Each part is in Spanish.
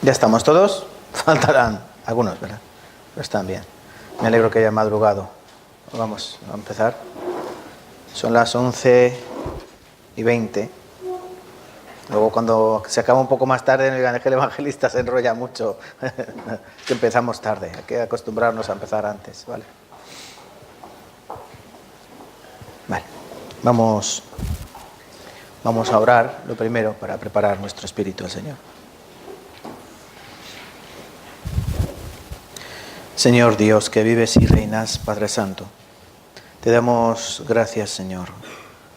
¿Ya estamos todos? Faltarán algunos, ¿verdad? Pero están bien. Me alegro que haya madrugado. Vamos a empezar. Son las 11:20. Luego cuando se acaba un poco más tarde, el evangelista se enrolla mucho. Que empezamos tarde. Hay que acostumbrarnos a empezar antes, ¿vale? Vale. Vamos a orar lo primero para preparar nuestro espíritu al Señor. Señor Dios, que vives y reinas, Padre Santo, te damos gracias, Señor,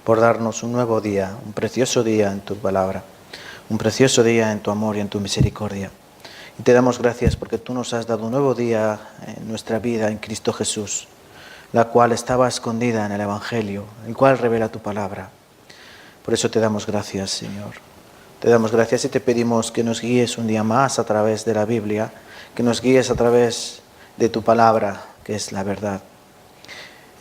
por darnos un nuevo día, un precioso día en tu palabra, un precioso día en tu amor y en tu misericordia. Y te damos gracias porque tú nos has dado un nuevo día en nuestra vida en Cristo Jesús, la cual estaba escondida en el Evangelio, el cual revela tu palabra. Por eso te damos gracias, Señor. Te damos gracias y te pedimos que nos guíes un día más a través de la Biblia, que nos guíes a través de tu palabra, que es la verdad.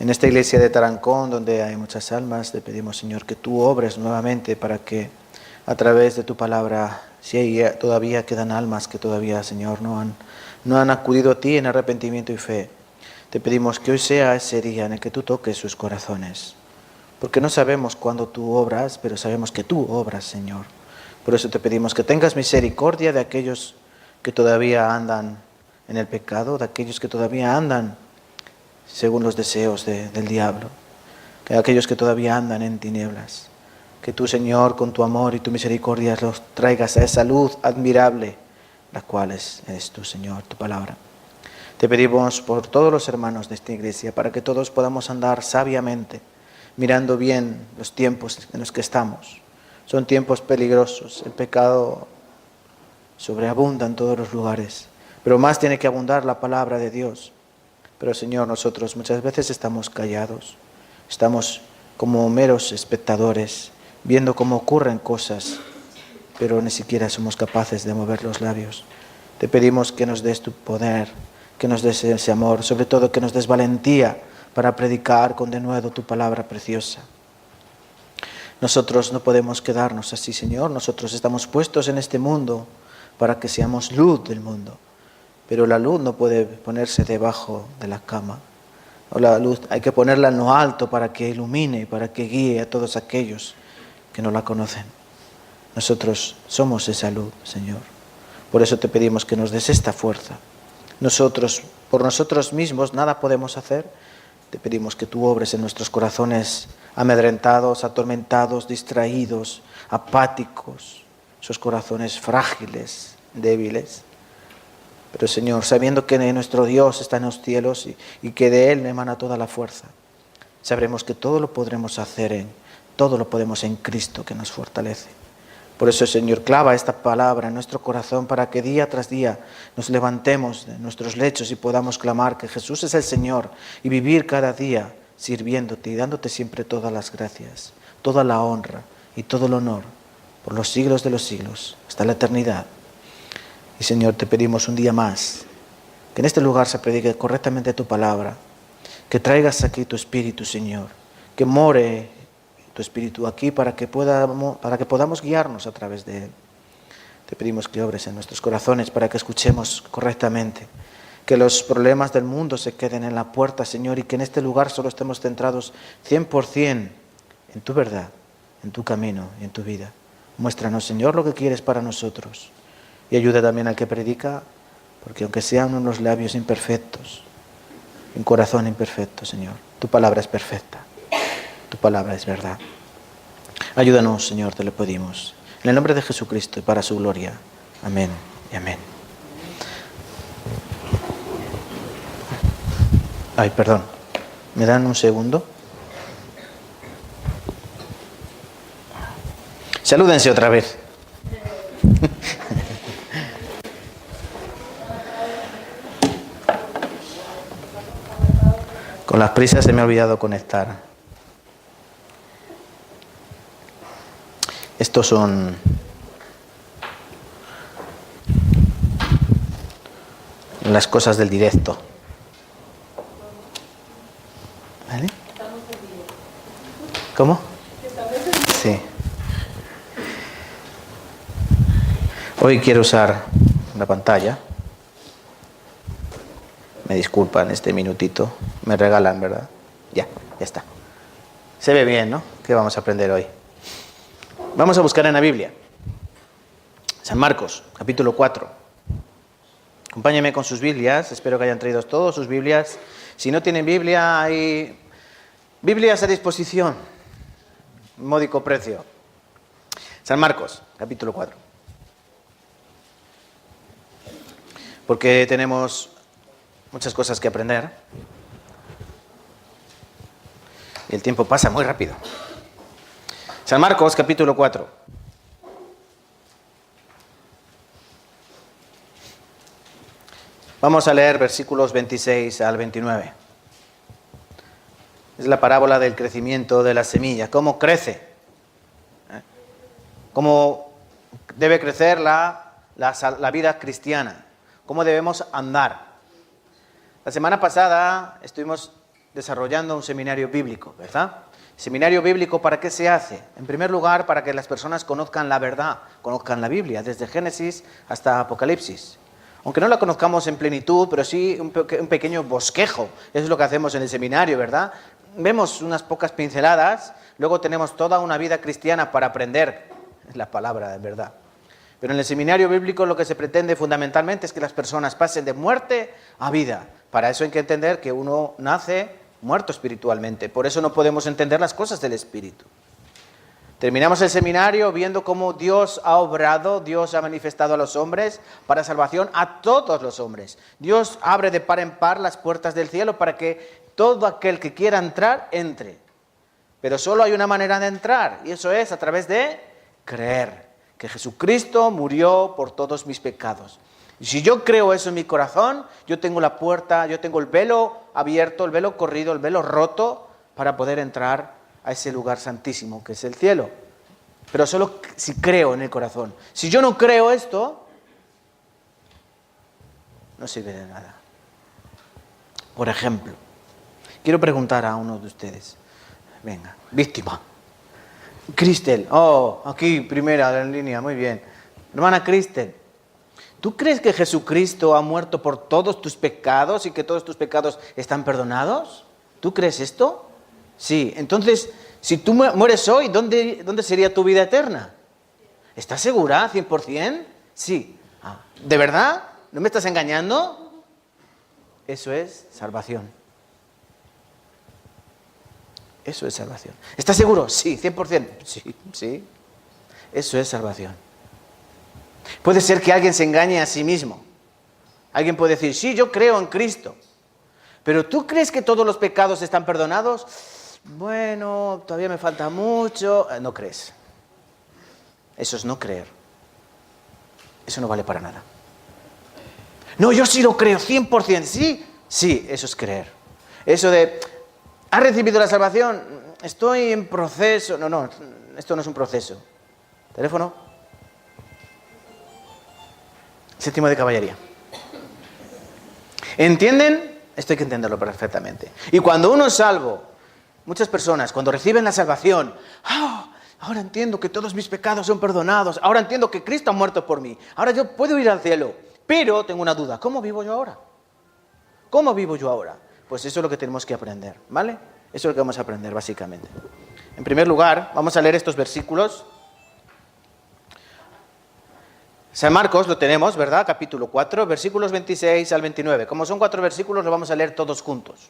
En esta iglesia de Tarancón, donde hay muchas almas, te pedimos, Señor, que tú obres nuevamente para que a través de tu palabra, si todavía quedan almas que todavía, Señor, no han acudido a ti en arrepentimiento y fe, te pedimos que hoy sea ese día en el que tú toques sus corazones. Porque no sabemos cuándo tú obras, pero sabemos que tú obras, Señor. Por eso te pedimos que tengas misericordia de aquellos que todavía andan en el pecado, de aquellos que todavía andan según los deseos del diablo, que aquellos que todavía andan en tinieblas. Que tú, Señor, con tu amor y tu misericordia los traigas a esa luz admirable, la cual eres tú, Señor, tu palabra. Te pedimos por todos los hermanos de esta iglesia, para que todos podamos andar sabiamente, mirando bien los tiempos en los que estamos. Son tiempos peligrosos, el pecado sobreabunda en todos los lugares, pero más tiene que abundar la palabra de Dios. Pero, Señor, nosotros muchas veces estamos callados, estamos como meros espectadores, viendo cómo ocurren cosas, pero ni siquiera somos capaces de mover los labios. Te pedimos que nos des tu poder, que nos des ese amor, sobre todo que nos des valentía para predicar con denuedo tu palabra preciosa. Nosotros no podemos quedarnos así, Señor. Nosotros estamos puestos en este mundo para que seamos luz del mundo. Pero la luz no puede ponerse debajo de la cama. O la luz hay que ponerla en lo alto para que ilumine, para que guíe a todos aquellos que no la conocen. Nosotros somos esa luz, Señor. Por eso te pedimos que nos des esta fuerza. Nosotros, por nosotros mismos, nada podemos hacer. Te pedimos que tú obres en nuestros corazones amedrentados, atormentados, distraídos, apáticos, esos corazones frágiles, débiles. Pero, Señor, sabiendo que nuestro Dios está en los cielos y que de Él emana toda la fuerza, sabremos que todo lo podremos hacer todo lo podemos en Cristo que nos fortalece. Por eso, Señor, clava esta palabra en nuestro corazón para que día tras día nos levantemos de nuestros lechos y podamos clamar que Jesús es el Señor y vivir cada día sirviéndote y dándote siempre todas las gracias, toda la honra y todo el honor por los siglos de los siglos, hasta la eternidad. Y, Señor, te pedimos un día más que en este lugar se predique correctamente tu palabra, que traigas aquí tu Espíritu, Señor, que more tu Espíritu aquí para que podamos guiarnos a través de Él. Te pedimos que obres en nuestros corazones para que escuchemos correctamente, que los problemas del mundo se queden en la puerta, Señor, y que en este lugar solo estemos centrados 100% en tu verdad, en tu camino y en tu vida. Muéstranos, Señor, lo que quieres para nosotros. Y ayuda también al que predica, porque aunque sean unos labios imperfectos, un corazón imperfecto, Señor, tu palabra es perfecta, tu palabra es verdad. Ayúdanos, Señor, te lo pedimos. En el nombre de Jesucristo y para su gloria. Amén y amén. Ay, perdón. ¿Me dan un segundo? Salúdense otra vez. Con las prisas se me ha olvidado conectar. Estos son las cosas del directo. ¿Vale? ¿Cómo? Sí. Hoy quiero usar la pantalla. Me disculpan este minutito. Me regalan, ¿verdad? Ya está. Se ve bien, ¿no? ¿Qué vamos a aprender hoy? Vamos a buscar en la Biblia. San Marcos, capítulo 4. Acompáñenme con sus Biblias. Espero que hayan traído todos sus Biblias. Si no tienen Biblia, hay Biblias a disposición. Módico precio. San Marcos, capítulo 4. Porque tenemos muchas cosas que aprender. Y el tiempo pasa muy rápido. San Marcos, capítulo 4. Vamos a leer versículos 26 al 29. Es la parábola del crecimiento de la semilla. ¿Cómo crece? ¿Cómo debe crecer la vida cristiana? ¿Cómo debemos andar? La semana pasada estuvimos desarrollando un seminario bíblico, ¿verdad? ¿Seminario bíblico para qué se hace? En primer lugar, para que las personas conozcan la verdad, conozcan la Biblia, desde Génesis hasta Apocalipsis. Aunque no la conozcamos en plenitud, pero sí un pequeño bosquejo. Eso es lo que hacemos en el seminario, ¿verdad? Vemos unas pocas pinceladas, luego tenemos toda una vida cristiana para aprender la palabra de verdad. Pero en el seminario bíblico lo que se pretende fundamentalmente es que las personas pasen de muerte a vida. Para eso hay que entender que uno nace muerto espiritualmente. Por eso no podemos entender las cosas del espíritu. Terminamos el seminario viendo cómo Dios ha obrado, Dios ha manifestado a los hombres para salvación a todos los hombres. Dios abre de par en par las puertas del cielo para que todo aquel que quiera entrar, entre. Pero solo hay una manera de entrar, y eso es a través de creer que Jesucristo murió por todos mis pecados. Y si yo creo eso en mi corazón, yo tengo la puerta, yo tengo el velo abierto, el velo corrido, el velo roto para poder entrar a ese lugar santísimo que es el cielo. Pero solo si creo en el corazón. Si yo no creo esto, no sirve de nada. Por ejemplo, quiero preguntar a uno de ustedes. Venga, víctima. Cristel, aquí primera en línea, muy bien. Hermana Cristel, ¿tú crees que Jesucristo ha muerto por todos tus pecados y que todos tus pecados están perdonados? ¿Tú crees esto? Sí, entonces, si tú mueres hoy, ¿dónde sería tu vida eterna? ¿Estás segura, 100%? Sí. ¿De verdad? ¿No me estás engañando? Eso es salvación. Eso es salvación. ¿Estás seguro? Sí, 100%. Sí. Eso es salvación. Puede ser que alguien se engañe a sí mismo. Alguien puede decir, sí, yo creo en Cristo. Pero ¿tú crees que todos los pecados están perdonados? Bueno, todavía me falta mucho. No crees. Eso es no creer. Eso no vale para nada. No, yo sí lo creo, 100%. Sí, eso es creer. Eso de, ¿has recibido la salvación? Estoy en proceso. No, esto no es un proceso. ¿Teléfono? Séptimo de caballería. ¿Entienden? Esto hay que entenderlo perfectamente. Y cuando uno es salvo, muchas personas, cuando reciben la salvación, ahora entiendo que todos mis pecados son perdonados, ahora entiendo que Cristo ha muerto por mí, ahora yo puedo ir al cielo, pero tengo una duda, ¿cómo vivo yo ahora? ¿Cómo vivo yo ahora? Pues eso es lo que tenemos que aprender, ¿vale? Eso es lo que vamos a aprender básicamente. En primer lugar, vamos a leer estos versículos. San Marcos lo tenemos, ¿verdad? Capítulo 4, versículos 26 al 29. Como son 4 versículos, lo vamos a leer todos juntos.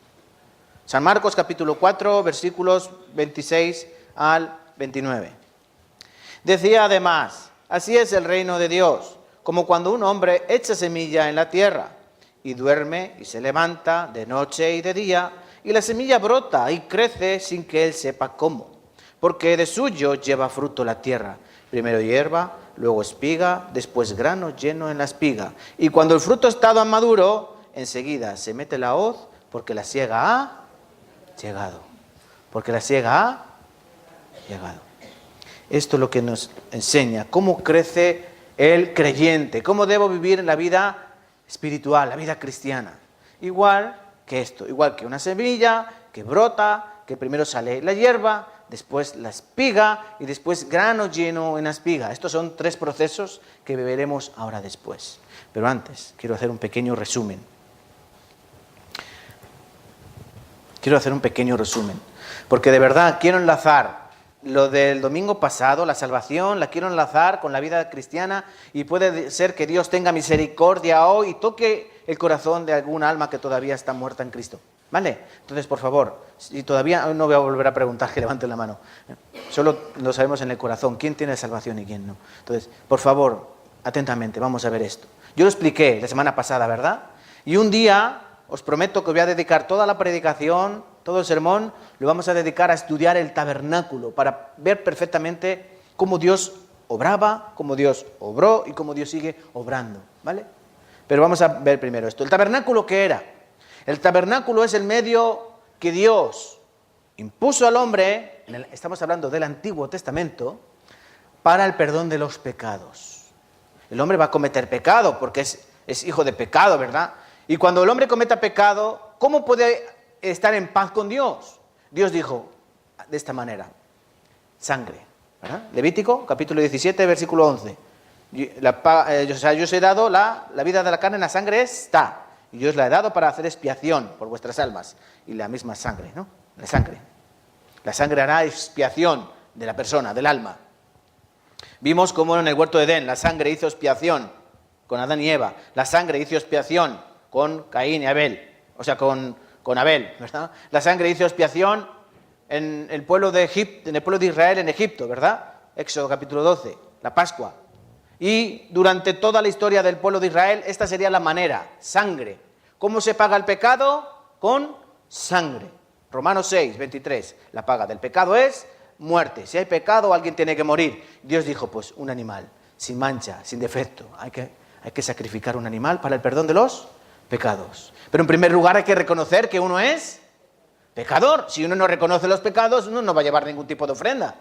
San Marcos, capítulo 4, versículos 26 al 29. Decía además, así es el reino de Dios, como cuando un hombre echa semilla en la tierra, y duerme y se levanta de noche y de día, y la semilla brota y crece sin que él sepa cómo, porque de suyo lleva fruto la tierra. Primero hierba, luego espiga, después grano lleno en la espiga. Y cuando el fruto está maduro, enseguida se mete la hoz, porque la siega ha llegado. Porque la siega ha llegado. Esto es lo que nos enseña cómo crece el creyente, cómo debo vivir en la vida espiritual, la vida cristiana. Igual que esto, igual que una semilla que brota, que primero sale la hierba, después la espiga y después grano lleno en la espiga. Estos son 3 procesos que veremos ahora después. Pero antes, quiero hacer un pequeño resumen. Porque de verdad quiero enlazar lo del domingo pasado, la salvación, la quiero enlazar con la vida cristiana y puede ser que Dios tenga misericordia hoy y toque el corazón de alguna alma que todavía está muerta en Cristo. ¿Vale? Entonces, por favor, si todavía no voy a volver a preguntar, que levanten la mano. Solo lo sabemos en el corazón, quién tiene salvación y quién no. Entonces, por favor, atentamente, vamos a ver esto. Yo lo expliqué la semana pasada, ¿verdad? Y un día, os prometo que voy a dedicar toda la predicación, todo el sermón, lo vamos a dedicar a estudiar el tabernáculo, para ver perfectamente cómo Dios obraba, cómo Dios obró y cómo Dios sigue obrando, ¿vale? Pero vamos a ver primero esto. ¿El tabernáculo qué era? El tabernáculo es el medio que Dios impuso al hombre, estamos hablando del Antiguo Testamento, para el perdón de los pecados. El hombre va a cometer pecado porque es hijo de pecado, ¿verdad? Y cuando el hombre cometa pecado, ¿cómo puede estar en paz con Dios? Dios dijo de esta manera, sangre, ¿verdad? Levítico, capítulo 17, versículo 11. Yo os he dado la vida de la carne, la sangre está. Y yo os la he dado para hacer expiación por vuestras almas. Y la misma sangre, ¿no? La sangre hará expiación de la persona, del alma. Vimos cómo en el huerto de Edén la sangre hizo expiación con Adán y Eva. La sangre hizo expiación con Caín y Abel. O sea, con Abel, ¿verdad? La sangre hizo expiación en el pueblo de Israel en Egipto, ¿verdad? Éxodo capítulo 12, la Pascua. Y durante toda la historia del pueblo de Israel, esta sería la manera, sangre. ¿Cómo se paga el pecado? Con sangre. Romanos 6, 23. La paga del pecado es muerte. Si hay pecado, alguien tiene que morir. Dios dijo, pues un animal, sin mancha, sin defecto. Hay que sacrificar un animal para el perdón de los pecados. Pero en primer lugar hay que reconocer que uno es pecador. Si uno no reconoce los pecados, uno no va a llevar ningún tipo de ofrenda.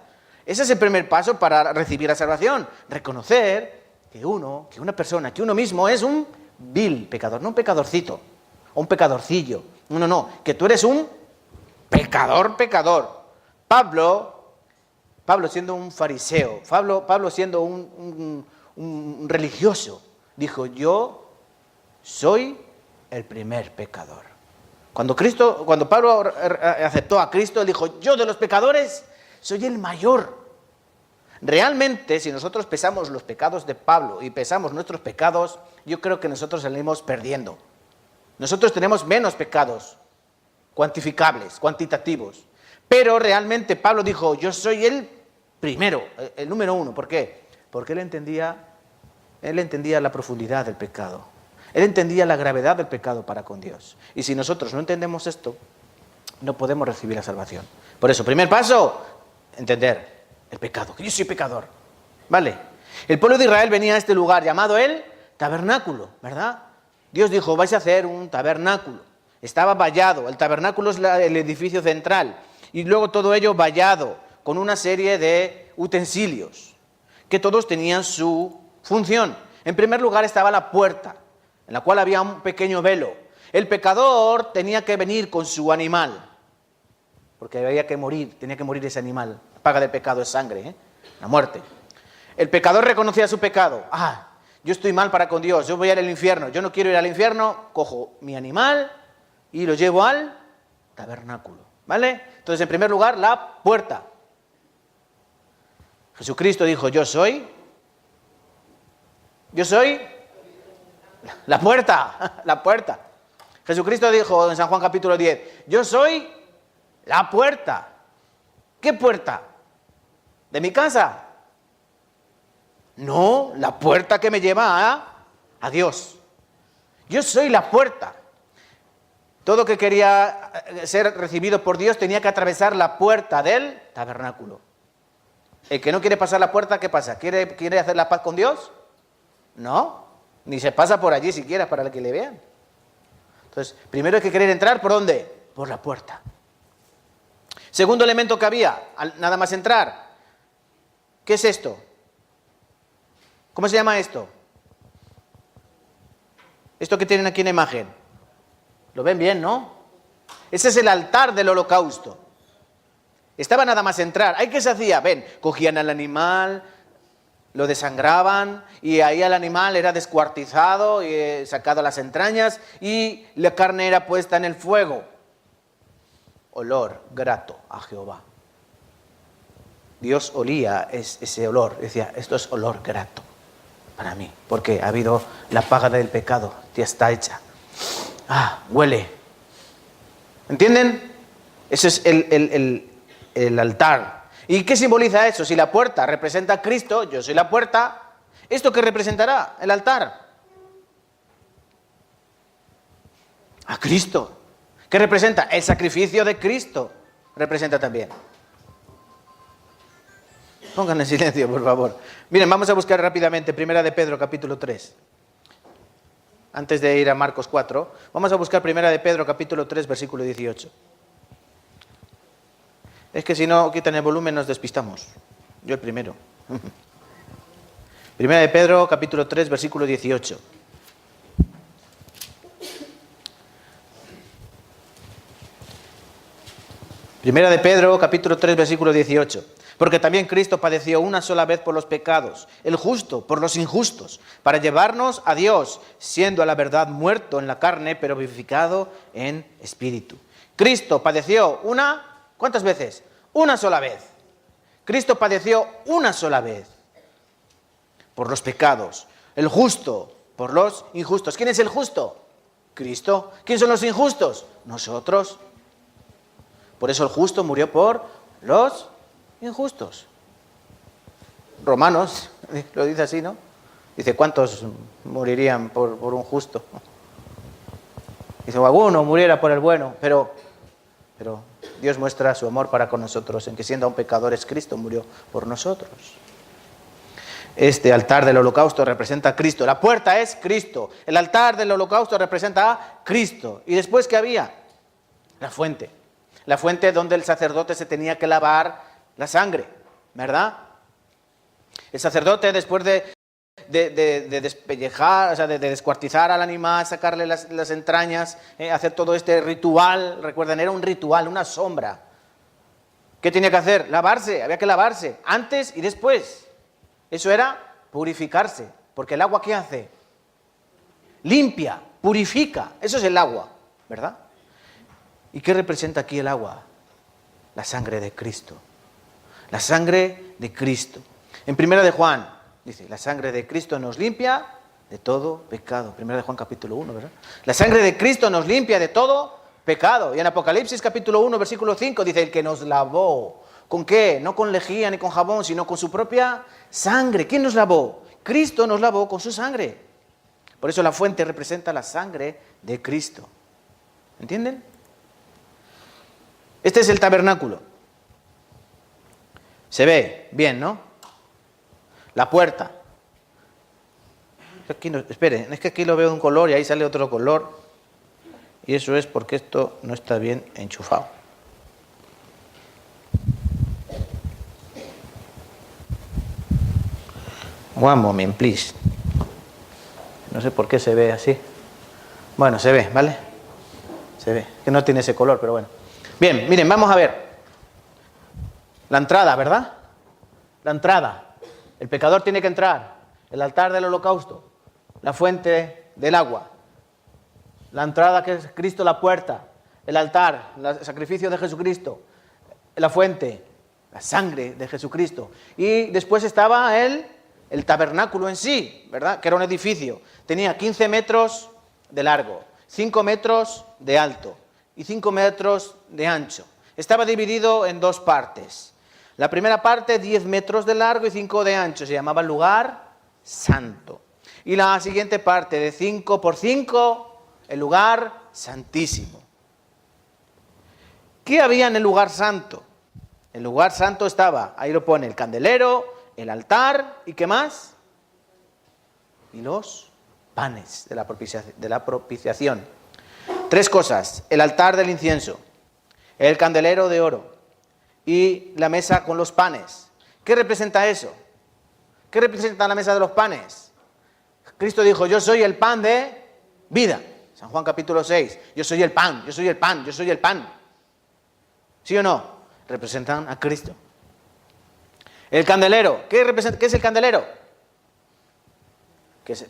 Ese es el primer paso para recibir la salvación. Reconocer que una persona, que uno mismo es un vil pecador, no un pecadorcito, o un pecadorcillo. No, que tú eres un pecador. Pablo siendo un fariseo, Pablo siendo un religioso, dijo, yo soy el primer pecador. Cuando Pablo aceptó a Cristo, él dijo, yo de los pecadores soy el mayor. Realmente, si nosotros pesamos los pecados de Pablo y pesamos nuestros pecados, yo creo que nosotros salimos perdiendo. Nosotros tenemos menos pecados cuantificables, cuantitativos. Pero realmente Pablo dijo, yo soy el primero, el número 1. ¿Por qué? Porque él entendía la profundidad del pecado. Él entendía la gravedad del pecado para con Dios. Y si nosotros no entendemos esto, no podemos recibir la salvación. Por eso, primer paso, entender el pecado, que yo soy pecador, ¿vale? El pueblo de Israel venía a este lugar llamado el tabernáculo, ¿verdad? Dios dijo, vais a hacer un tabernáculo. Estaba vallado, el tabernáculo es el edificio central, y luego todo ello vallado, con una serie de utensilios, que todos tenían su función. En primer lugar estaba la puerta, en la cual había un pequeño velo. El pecador tenía que venir con su animal, porque tenía que morir ese animal. La paga del pecado es sangre, la muerte. El pecador reconocía su pecado. Yo estoy mal para con Dios, yo voy a ir al infierno, yo no quiero ir al infierno, cojo mi animal y lo llevo al tabernáculo, ¿vale? Entonces, en primer lugar, la puerta. Jesucristo dijo, yo soy la puerta. Jesucristo dijo en San Juan capítulo 10, yo soy la puerta. ¿Qué puerta? ¿De mi casa? No, la puerta que me lleva a Dios. Yo soy la puerta. Todo que quería ser recibido por Dios tenía que atravesar la puerta del tabernáculo. El que no quiere pasar la puerta, ¿qué pasa? ¿Quiere hacer la paz con Dios? No, ni se pasa por allí siquiera para que le vean. Entonces, primero hay que querer entrar, ¿por dónde? Por la puerta. Segundo elemento que había, nada más entrar. ¿Qué es esto? ¿Cómo se llama esto? Esto que tienen aquí en la imagen. ¿Lo ven bien, no? Ese es el altar del holocausto. Estaba nada más entrar. ¿Ahí qué se hacía? Ven, cogían al animal, lo desangraban y ahí el animal era descuartizado y sacado las entrañas y la carne era puesta en el fuego. Olor grato a Jehová. Dios olía ese olor. Decía, esto es olor grato para mí, porque ha habido la paga del pecado, ya está hecha. Huele. ¿Entienden? Ese es el altar. ¿Y qué simboliza eso? Si la puerta representa a Cristo, yo soy la puerta, ¿esto qué representará? El altar. A Cristo. ¿Qué representa? El sacrificio de Cristo representa también. Pongan en silencio, por favor. Miren, vamos a buscar rápidamente 1 de Pedro, capítulo 3. Antes de ir a Marcos 4, vamos a buscar 1 de Pedro, capítulo 3, versículo 18. Es que si no quitan el volumen nos despistamos. Yo el primero. 1 de Pedro, capítulo 3, versículo 18. Primera de Pedro, capítulo 3, versículo 18. Porque también Cristo padeció una sola vez por los pecados, el justo por los injustos, para llevarnos a Dios, siendo a la verdad muerto en la carne, pero vivificado en espíritu. Cristo padeció ¿cuántas veces? Una sola vez. Cristo padeció una sola vez por los pecados, el justo por los injustos. ¿Quién es el justo? Cristo. ¿Quién son los injustos? Nosotros. Por eso el justo murió por los injustos. Romanos lo dice así, ¿no? Dice, ¿cuántos morirían por un justo? Dice, alguno muriera por el bueno, pero Dios muestra su amor para con nosotros, en que siendo aún pecadores, Cristo murió por nosotros. Este altar del holocausto representa a Cristo. La puerta es Cristo. El altar del holocausto representa a Cristo. ¿Y después qué había? La fuente. La fuente donde el sacerdote se tenía que lavar la sangre, ¿verdad? El sacerdote, después de despellejar, o sea, de descuartizar al animal, sacarle las entrañas, hacer todo este ritual, recuerden, era un ritual, una sombra. ¿Qué tenía que hacer? Lavarse, había que lavarse, antes y después. Eso era purificarse, porque el agua ¿qué hace? Limpia, purifica, eso es el agua, ¿verdad? ¿Y qué representa aquí el agua? La sangre de Cristo. La sangre de Cristo. En 1 de Juan, dice, la sangre de Cristo nos limpia de todo pecado. 1 de Juan capítulo 1, ¿verdad? La sangre de Cristo nos limpia de todo pecado. Y en Apocalipsis capítulo 1, versículo 5, dice, el que nos lavó. ¿Con qué? No con lejía ni con jabón, sino con su propia sangre. ¿Quién nos lavó? Cristo nos lavó con su sangre. Por eso la fuente representa la sangre de Cristo. ¿Entienden? Este es el tabernáculo. Se ve bien, ¿no? La puerta. Aquí no, esperen, es que aquí lo veo de un color y ahí sale otro color. Y eso es porque esto no está bien enchufado. One moment, please. No sé por qué se ve así. Bueno, se ve, ¿vale? Se ve. Que no tiene ese color, pero bueno. Bien, miren, vamos a ver. La entrada, ¿verdad? La entrada. El pecador tiene que entrar. El altar del holocausto. La fuente del agua. La entrada que es Cristo, la puerta. El altar, el sacrificio de Jesucristo. La fuente, la sangre de Jesucristo. Y después estaba el tabernáculo en sí, ¿verdad? Que era un edificio. Tenía 15 metros de largo, 5 metros de alto y 5 metros de ancho. Estaba dividido en dos partes. La primera parte, 10 metros de largo y 5 de ancho, se llamaba lugar santo. Y la siguiente parte, de 5 por 5, el lugar santísimo. ¿Qué había en el lugar santo? El lugar santo estaba, ahí lo pone, el candelero, el altar, ¿y qué más? Y los panes de la propiciación. 3 cosas, el altar del incienso, el candelero de oro y la mesa con los panes. ¿Qué representa eso? ¿Qué representa la mesa de los panes? Cristo dijo, yo soy el pan de vida. San Juan capítulo 6, yo soy el pan, yo soy el pan, yo soy el pan. ¿Sí o no? representan a Cristo. El candelero, ¿qué es el candelero?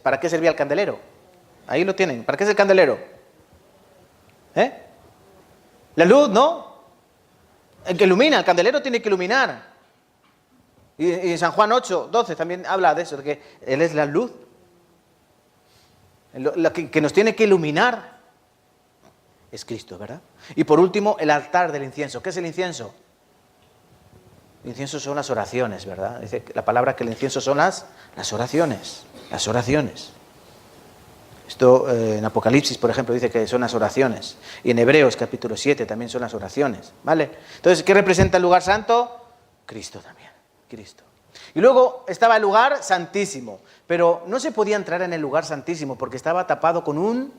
¿Para qué servía el candelero? Ahí lo tienen. ¿Para qué es el candelero? La luz, ¿no? El que ilumina, el candelero tiene que iluminar. Y en San Juan 8, 12 también habla de eso, de que Él es la luz. Lo que nos tiene que iluminar es Cristo, ¿verdad? Y por último, el altar del incienso. ¿Qué es el incienso? El incienso son las oraciones, ¿verdad? Dice la palabra que el incienso son las oraciones. Las oraciones. Esto en Apocalipsis, por ejemplo, dice que son las oraciones. Y en Hebreos capítulo 7 también son las oraciones, ¿vale? Entonces, ¿qué representa el lugar santo? Cristo también, Cristo. Y luego estaba el lugar santísimo, pero no se podía entrar en el lugar santísimo porque estaba tapado con un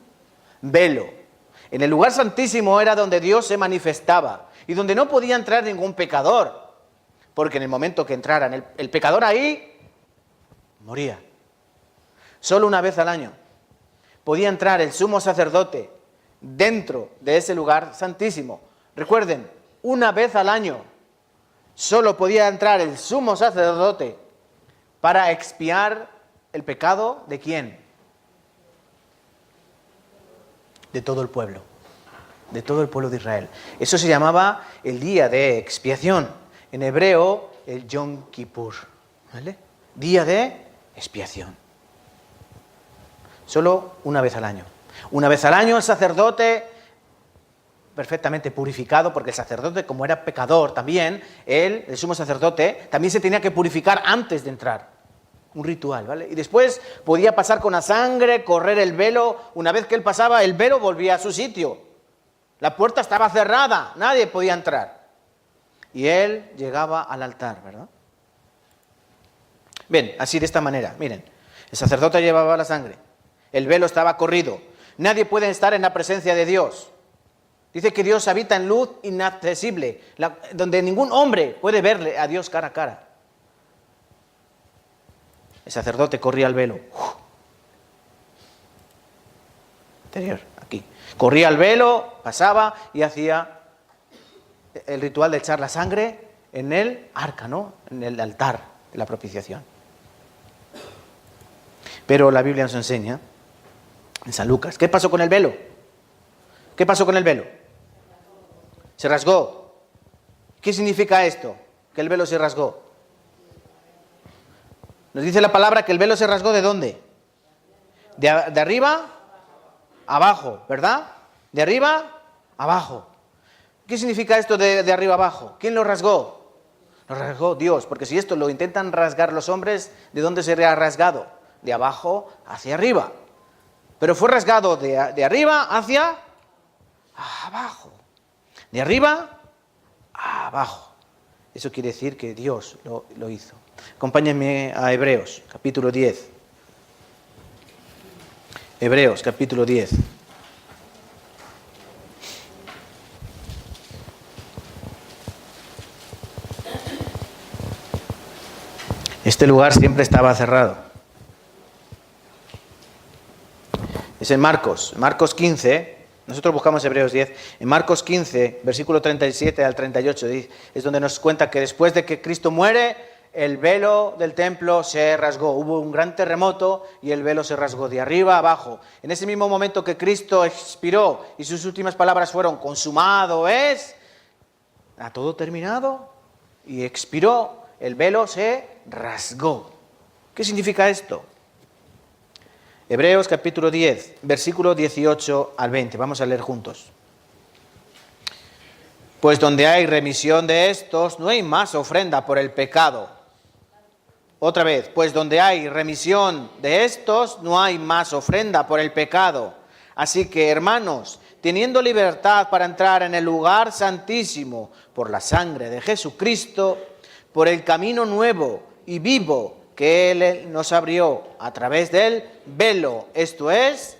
velo. En el lugar santísimo era donde Dios se manifestaba y donde no podía entrar ningún pecador, porque en el momento que entraran el pecador ahí, moría. Solo una vez al año podía entrar el sumo sacerdote dentro de ese lugar santísimo. Recuerden, una vez al año solo podía entrar el sumo sacerdote para expiar el pecado ¿de quién? De todo el pueblo. De todo el pueblo de Israel. Eso se llamaba el día de expiación. En hebreo, el Yom Kippur. ¿Vale? Día de expiación. Solo una vez al año. Una vez al año el sacerdote, perfectamente purificado, porque el sacerdote, como era pecador también, el sumo sacerdote, también se tenía que purificar antes de entrar. Un ritual, ¿vale? Y después podía pasar con la sangre, correr el velo. Una vez que él pasaba, el velo volvía a su sitio. La puerta estaba cerrada, nadie podía entrar. Y él llegaba al altar, ¿verdad? Bien, así de esta manera, miren. El sacerdote llevaba la sangre. El velo estaba corrido. Nadie puede estar en la presencia de Dios. Dice que Dios habita en luz inaccesible, donde ningún hombre puede verle a Dios cara a cara. El sacerdote corría el velo. Interior, aquí. Corría el velo, pasaba y hacía el ritual de echar la sangre en el arca, ¿no? En el altar de la propiciación. Pero la Biblia nos enseña, en San Lucas, ¿qué pasó con el velo? ¿Qué pasó con el velo? Se rasgó. ¿Qué significa esto? Que el velo se rasgó. Nos dice la palabra que el velo se rasgó ¿de dónde? De arriba a abajo, ¿verdad? De arriba a abajo. ¿Qué significa esto de arriba a abajo? ¿Quién lo rasgó? Lo rasgó Dios, porque si esto lo intentan rasgar los hombres, ¿de dónde sería rasgado? De abajo hacia arriba. Pero fue rasgado de arriba hacia abajo. De arriba a abajo. Eso quiere decir que Dios lo hizo. Acompáñenme a Hebreos, capítulo 10. Hebreos, capítulo 10. Este lugar siempre estaba cerrado. Es en Marcos 15, nosotros buscamos Hebreos 10, en Marcos 15, versículo 37 al 38, es donde nos cuenta que después de que Cristo muere, el velo del templo se rasgó. Hubo un gran terremoto y el velo se rasgó de arriba a abajo. En ese mismo momento que Cristo expiró y sus últimas palabras fueron, consumado es, ha todo terminado, y expiró, el velo se rasgó. ¿Qué significa esto? Hebreos capítulo 10, versículo 18 al 20. Vamos a leer juntos. Pues donde hay remisión de estos, no hay más ofrenda por el pecado. Otra vez, pues donde hay remisión de estos, no hay más ofrenda por el pecado. Así que, hermanos, teniendo libertad para entrar en el lugar santísimo por la sangre de Jesucristo, por el camino nuevo y vivo que Él nos abrió a través del velo, esto es,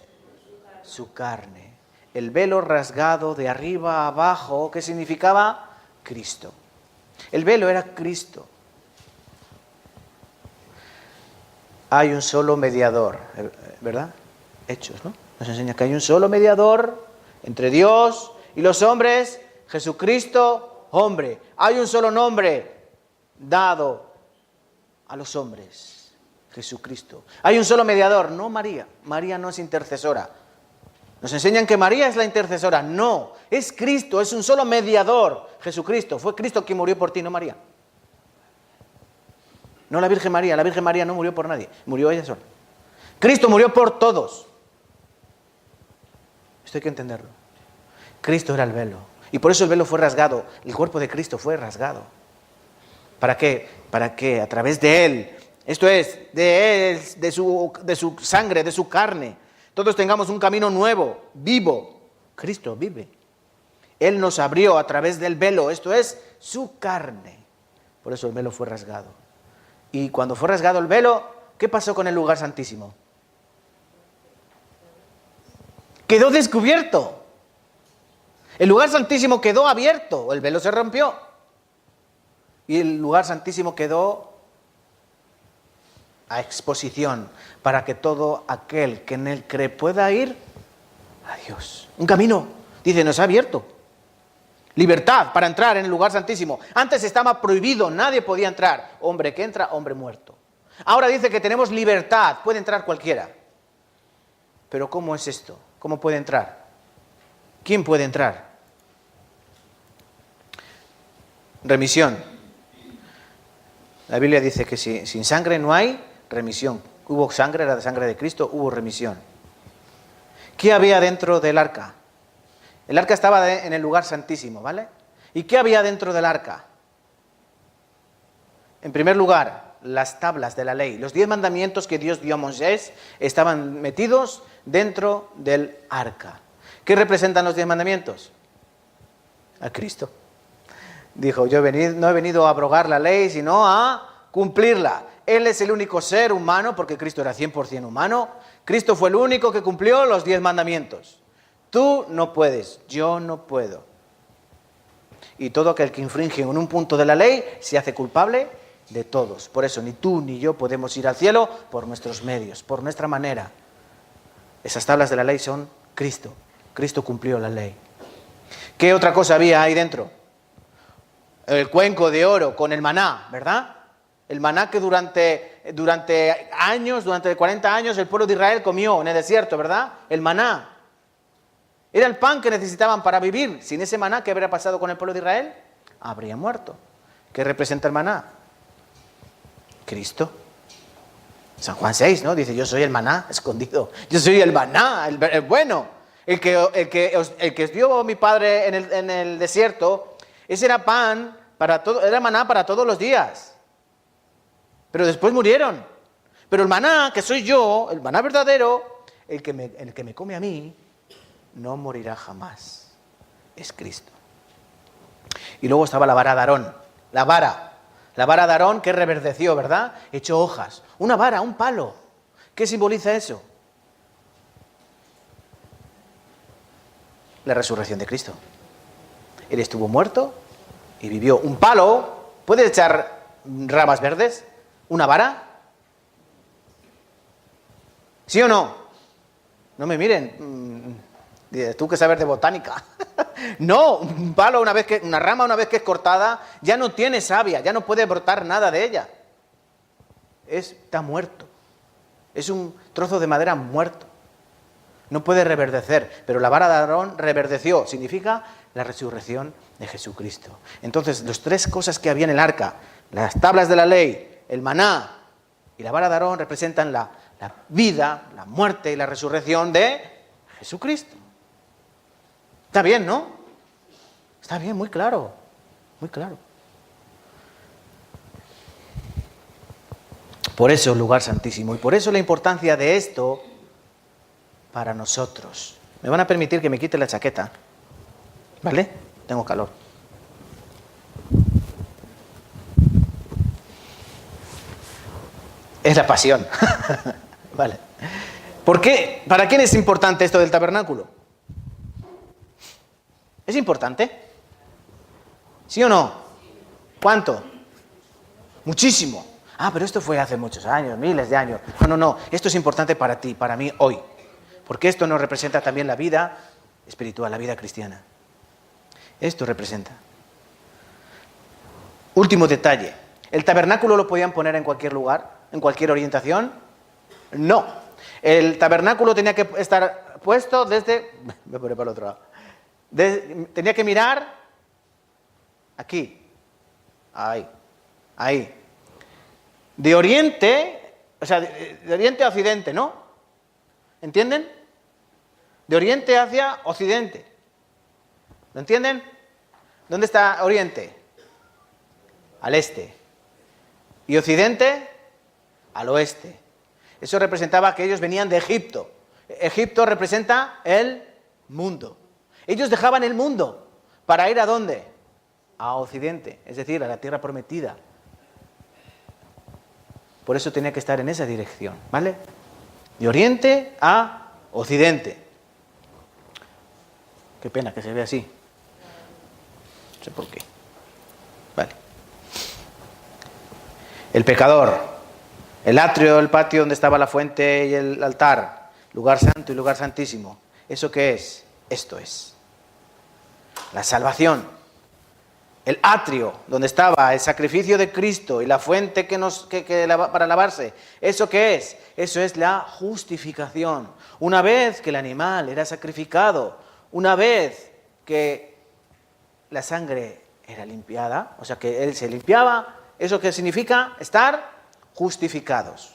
su carne. El velo rasgado de arriba a abajo, ¿qué significaba? Cristo. El velo era Cristo. Hay un solo mediador, ¿verdad? Hechos, ¿no? Nos enseña que hay un solo mediador entre Dios y los hombres, Jesucristo, hombre. Hay un solo nombre dado a los hombres, Jesucristo. Hay un solo mediador, no María. María no es intercesora. Nos enseñan que María es la intercesora. No, es Cristo, es un solo mediador, Jesucristo. Fue Cristo quien murió por ti, no María. No la Virgen María no murió por nadie, murió ella sola. Cristo murió por todos. Esto hay que entenderlo. Cristo era el velo. Y por eso el velo fue rasgado. El cuerpo de Cristo fue rasgado. ¿Para qué? Para que a través de Él, esto es, de Él, de su sangre, de su carne, todos tengamos un camino nuevo, vivo. Cristo vive. Él nos abrió a través del velo, esto es, su carne. Por eso el velo fue rasgado. Y cuando fue rasgado el velo, ¿qué pasó con el lugar santísimo? Quedó descubierto. El lugar santísimo quedó abierto, el velo se rompió. Y el lugar santísimo quedó a exposición para que todo aquel que en él cree pueda ir a Dios. Un camino, dice, nos ha abierto. Libertad para entrar en el lugar santísimo. Antes estaba prohibido, nadie podía entrar. Hombre que entra, hombre muerto. Ahora dice que tenemos libertad, puede entrar cualquiera. Pero ¿cómo es esto? ¿Cómo puede entrar? ¿Quién puede entrar? Remisión. La Biblia dice que sin sangre no hay remisión. Hubo sangre, la sangre de Cristo, hubo remisión. ¿Qué había dentro del arca? El arca estaba en el lugar santísimo, ¿vale? ¿Y qué había dentro del arca? En primer lugar, las tablas de la ley. Los 10 mandamientos que Dios dio a Moisés estaban metidos dentro del arca. ¿Qué representan los 10 mandamientos? A Cristo. Dijo, yo no he venido a abrogar la ley, sino a cumplirla. Él es el único ser humano, porque Cristo era 100% humano. Cristo fue el único que cumplió los 10 mandamientos. Tú no puedes, yo no puedo. Y todo aquel que infringe en un punto de la ley se hace culpable de todos. Por eso ni tú ni yo podemos ir al cielo por nuestros medios, por nuestra manera. Esas tablas de la ley son Cristo. Cristo cumplió la ley. ¿Qué otra cosa había ahí dentro? El cuenco de oro con el maná, ¿verdad? El maná que durante años, durante 40 años el pueblo de Israel comió en el desierto, ¿verdad? El maná. Era el pan que necesitaban para vivir. Sin ese maná, ¿qué habría pasado con el pueblo de Israel? Habría muerto. ¿Qué representa el maná? Cristo. San Juan 6, ¿no? Dice, yo soy el maná escondido. Yo soy el maná, el bueno. El que os dio mi padre en el desierto, ese era pan para todo, era maná para todos los días. Pero después murieron. Pero el maná, que soy yo, el maná verdadero, el que me come a mí, no morirá jamás. Es Cristo. Y luego estaba la vara de Aarón. La vara de Aarón que reverdeció, ¿verdad? Echó hojas. Una vara, un palo. ¿Qué simboliza eso? La resurrección de Cristo. Él estuvo muerto y vivió. Un palo, ¿puede echar ramas verdes? ¿Una vara? ¿Sí o no? No me miren. Tú que sabes de botánica. No, un palo, una rama una vez que es cortada, ya no tiene savia, ya no puede brotar nada de ella. Está muerto. Es un trozo de madera muerto. No puede reverdecer, pero la vara de Aarón reverdeció. Significa la resurrección de Jesucristo. Entonces, las 3 cosas que había en el arca, las tablas de la ley, el maná y la vara de Aarón representan la vida, la muerte y la resurrección de Jesucristo. Está bien, ¿no? Está bien, muy claro, muy claro. Por eso el lugar santísimo y por eso la importancia de esto para nosotros. Me van a permitir que me quite la chaqueta, ¿vale? Tengo calor. Es la pasión. Vale. ¿Por qué? ¿Para quién es importante esto del tabernáculo? ¿Es importante? ¿Sí o no? ¿Cuánto? Muchísimo. Ah, pero esto fue hace muchos años, miles de años. No. Esto es importante para ti, para mí, hoy. Porque esto nos representa también la vida espiritual, la vida cristiana. Esto representa. Último detalle. ¿El tabernáculo lo podían poner en cualquier lugar? ¿En cualquier orientación? No. El tabernáculo tenía que estar puesto desde... Me pone para el otro lado. Tenía que mirar aquí. Ahí. De oriente, o sea, de oriente a occidente, ¿no? ¿Entienden? De oriente hacia occidente. ¿Lo entienden? ¿Dónde está oriente? Al este. ¿Y occidente? Al oeste. Eso representaba que ellos venían de Egipto. Egipto representa el mundo. Ellos dejaban el mundo para ir ¿a dónde? A occidente, es decir, a la tierra prometida. Por eso tenía que estar en esa dirección, ¿vale? De oriente a occidente. Qué pena que se vea así. No sé por qué. Vale. El pecador, el atrio, el patio donde estaba la fuente y el altar, lugar santo y lugar santísimo. ¿Eso qué es? Esto es la salvación. El atrio, donde estaba el sacrificio de Cristo y la fuente para lavarse. ¿Eso qué es? Eso es la justificación. Una vez que el animal era sacrificado, una vez que la sangre era limpiada, o sea que él se limpiaba, ¿eso qué significa? Estar justificados.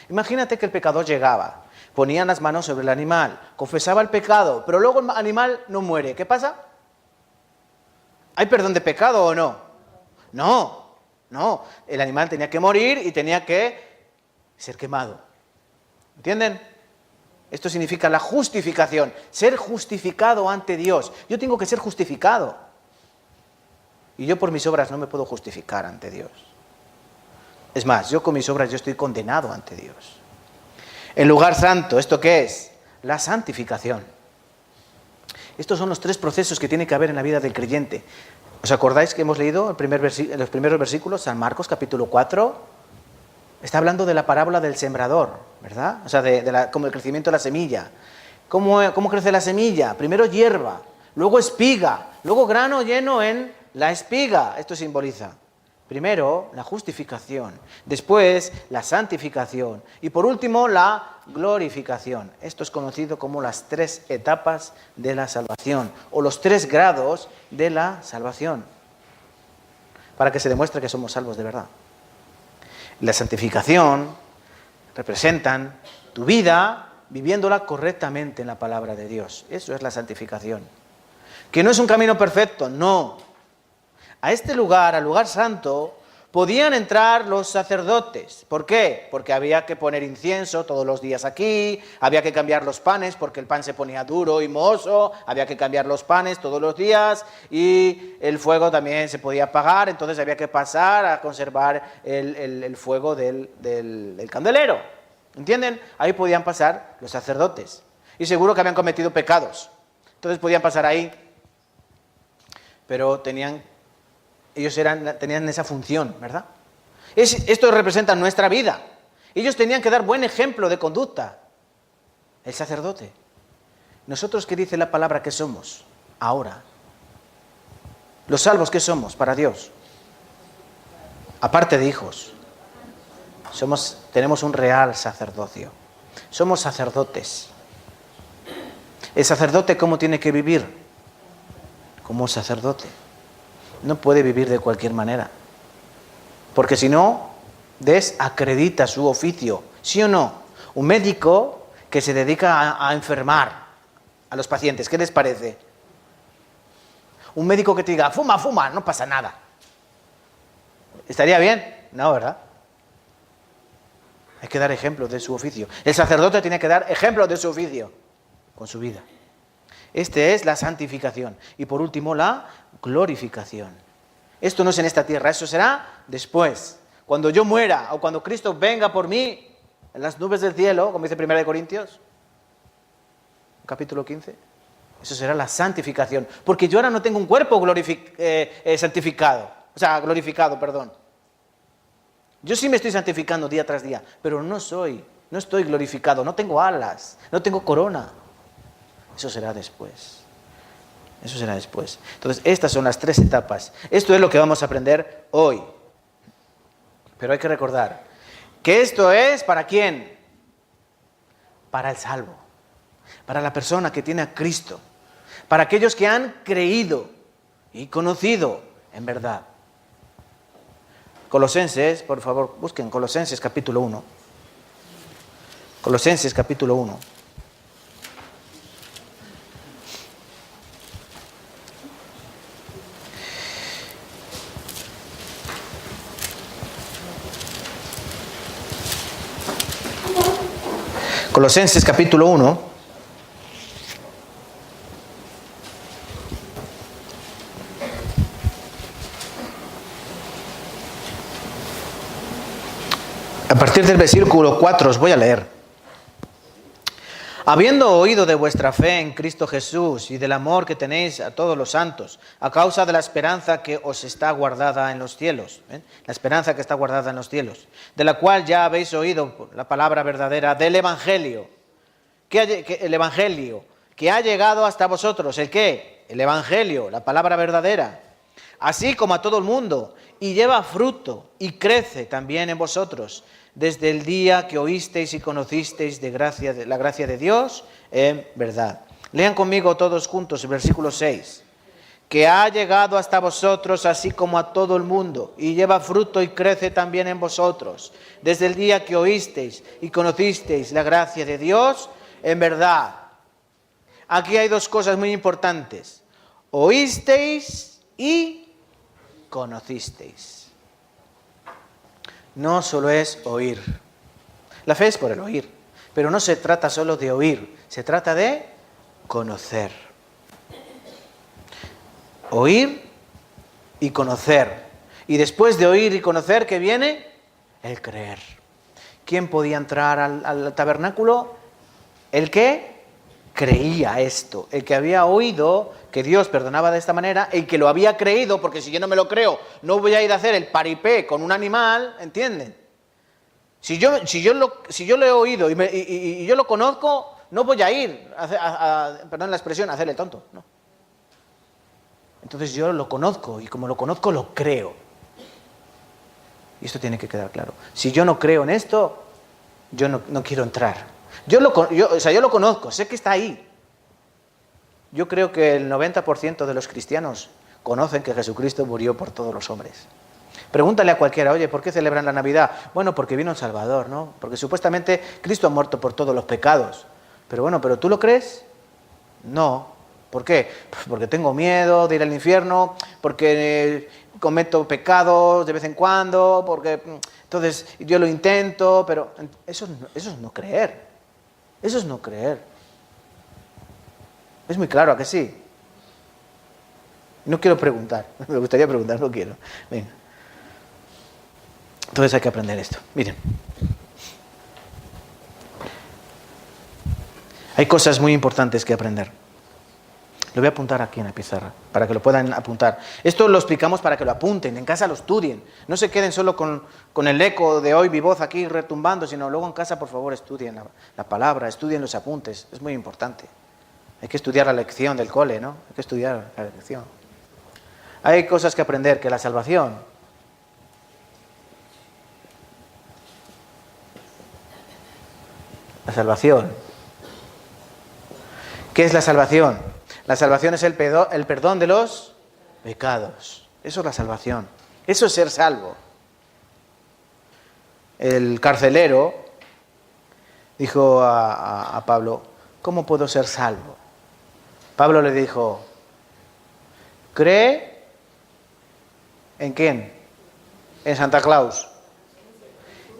Imagínate que el pecador llegaba, ponía las manos sobre el animal, confesaba el pecado, pero luego el animal no muere. ¿Qué pasa? ¿Hay perdón de pecado o no? No. El animal tenía que morir y tenía que ser quemado. ¿Entienden? Esto significa la justificación, ser justificado ante Dios. Yo tengo que ser justificado. Y yo por mis obras no me puedo justificar ante Dios. Es más, yo con mis obras yo estoy condenado ante Dios. El lugar santo, ¿esto qué es? La santificación. Estos son los tres procesos que tiene que haber en la vida del creyente. ¿Os acordáis que hemos leído en los primeros versículos, San Marcos capítulo 4? Está hablando de la parábola del sembrador, ¿verdad? O sea, como el crecimiento de la semilla. ¿Cómo crece la semilla? Primero hierba, luego espiga, luego grano lleno en la espiga. Esto simboliza primero la justificación, después la santificación y por último la glorificación. Esto es conocido como las tres etapas de la salvación o los tres grados de la salvación, para que se demuestre que somos salvos de verdad. La santificación representan tu vida viviéndola correctamente en la palabra de Dios. Eso es la santificación. Que no es un camino perfecto, no. A este lugar, al lugar santo, podían entrar los sacerdotes. ¿Por qué? Porque había que poner incienso todos los días aquí, había que cambiar los panes porque el pan se ponía duro y mohoso, había que cambiar los panes todos los días y el fuego también se podía apagar, entonces había que pasar a conservar el fuego del candelero. ¿Entienden? Ahí podían pasar los sacerdotes. Y seguro que habían cometido pecados. Entonces podían pasar ahí, pero ellos tenían esa función, ¿verdad? Esto representa nuestra vida. Ellos tenían que dar buen ejemplo de conducta. El sacerdote. ¿Nosotros qué dice la palabra que somos ahora? Los salvos, ¿qué somos para Dios? Aparte de hijos, tenemos un real sacerdocio. Somos sacerdotes. ¿El sacerdote cómo tiene que vivir? Como sacerdote. No puede vivir de cualquier manera, porque si no, desacredita su oficio, ¿sí o no? Un médico que se dedica a enfermar a los pacientes, ¿qué les parece? Un médico que te diga, fuma, no pasa nada. ¿Estaría bien? No, ¿verdad? Hay que dar ejemplos de su oficio. El sacerdote tiene que dar ejemplos de su oficio con su vida. Este es la santificación. Y por último, la glorificación. Esto no es en esta tierra, eso será después. Cuando yo muera o cuando Cristo venga por mí en las nubes del cielo, como dice 1 Corintios, capítulo 15, eso será la santificación. Porque yo ahora no tengo un cuerpo glorificado, perdón. Yo sí me estoy santificando día tras día, pero no estoy glorificado, no tengo alas, no tengo corona. Eso será después. Eso será después. Entonces, estas son las 3 etapas. Esto es lo que vamos a aprender hoy. Pero hay que recordar que esto es ¿para quién? Para el salvo. Para la persona que tiene a Cristo. Para aquellos que han creído y conocido en verdad. Colosenses, por favor, busquen Colosenses capítulo 1. Colosenses capítulo 1. Colosenses capítulo 1. A partir del versículo 4 os voy a leer. Habiendo oído de vuestra fe en Cristo Jesús y del amor que tenéis a todos los santos, a causa de la esperanza que os está guardada en los cielos, la esperanza que está guardada en los cielos, de la cual ya habéis oído la palabra verdadera del Evangelio, el Evangelio que ha llegado hasta vosotros. ¿El qué? El Evangelio, la palabra verdadera, así como a todo el mundo, y lleva fruto y crece también en vosotros, desde el día que oísteis y conocisteis de la gracia de Dios en verdad. Lean conmigo todos juntos el versículo 6. Que ha llegado hasta vosotros así como a todo el mundo, y lleva fruto y crece también en vosotros, desde el día que oísteis y conocisteis la gracia de Dios en verdad. Aquí hay 2 cosas muy importantes. Oísteis y conocisteis. No solo es oír. La fe es por el oír. Pero no se trata solo de oír. Se trata de conocer. Oír y conocer. Y después de oír y conocer, ¿qué viene? El creer. ¿Quién podía entrar al tabernáculo? El que creía esto. El que había oído que Dios perdonaba de esta manera, el que lo había creído, porque si yo no me lo creo, no voy a ir a hacer el paripé con un animal, ¿entienden? Si yo lo he oído y yo lo conozco, no voy a ir perdón la expresión, a hacerle tonto, no. Entonces yo lo conozco, y como lo conozco, lo creo. Y esto tiene que quedar claro. Si yo no creo en esto, yo no quiero entrar. Yo lo conozco, sé que está ahí. Yo creo que el 90% de los cristianos conocen que Jesucristo murió por todos los hombres. Pregúntale a cualquiera, oye, ¿por qué celebran la Navidad? Bueno, porque vino el Salvador, ¿no? Porque supuestamente Cristo ha muerto por todos los pecados. Pero bueno, ¿pero tú lo crees? No. ¿Por qué? Pues porque tengo miedo de ir al infierno, porque cometo pecados de vez en cuando, porque entonces yo lo intento, pero eso es no creer. Eso es no creer. Es muy claro, ¿a que sí? No quiero preguntar, me gustaría preguntar, no quiero. Venga. Entonces hay que aprender esto. Miren. Hay cosas muy importantes que aprender. Lo voy a apuntar aquí en la pizarra, para que lo puedan apuntar. Esto lo explicamos para que lo apunten, en casa lo estudien. No se queden solo con el eco de hoy, mi voz aquí retumbando, sino luego en casa, por favor, estudien la palabra, estudien los apuntes. Es muy importante. Hay que estudiar la lección del cole, ¿no? Hay que estudiar la lección. Hay cosas que aprender, que la salvación. La salvación. ¿Qué es la salvación? La salvación es el perdón de los pecados. Eso es la salvación. Eso es ser salvo. El carcelero dijo a Pablo, ¿cómo puedo ser salvo? Pablo le dijo, cree ¿en quién? En Santa Claus.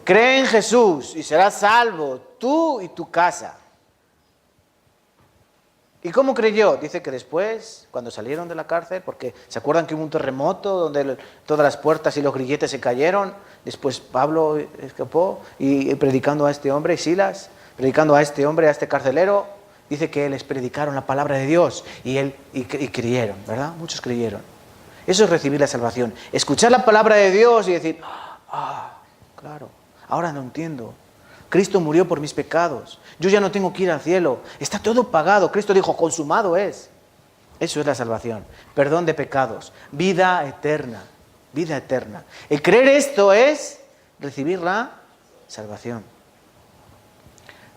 Cree en Jesús y serás salvo, tú y tu casa. ¿Y cómo creyó? Dice que después, cuando salieron de la cárcel, porque ¿se acuerdan que hubo un terremoto donde todas las puertas y los grilletes se cayeron? Después Pablo escapó y predicando a este hombre, y Silas, predicando a este hombre, a este carcelero, dice que les predicaron la palabra de Dios y creyeron, ¿verdad? Muchos creyeron. Eso es recibir la salvación. Escuchar la palabra de Dios y decir, claro, ahora no entiendo. Cristo murió por mis pecados. Yo ya no tengo que ir al cielo. Está todo pagado. Cristo dijo, consumado es. Eso es la salvación. Perdón de pecados, vida eterna, vida eterna. El creer esto es recibir la salvación.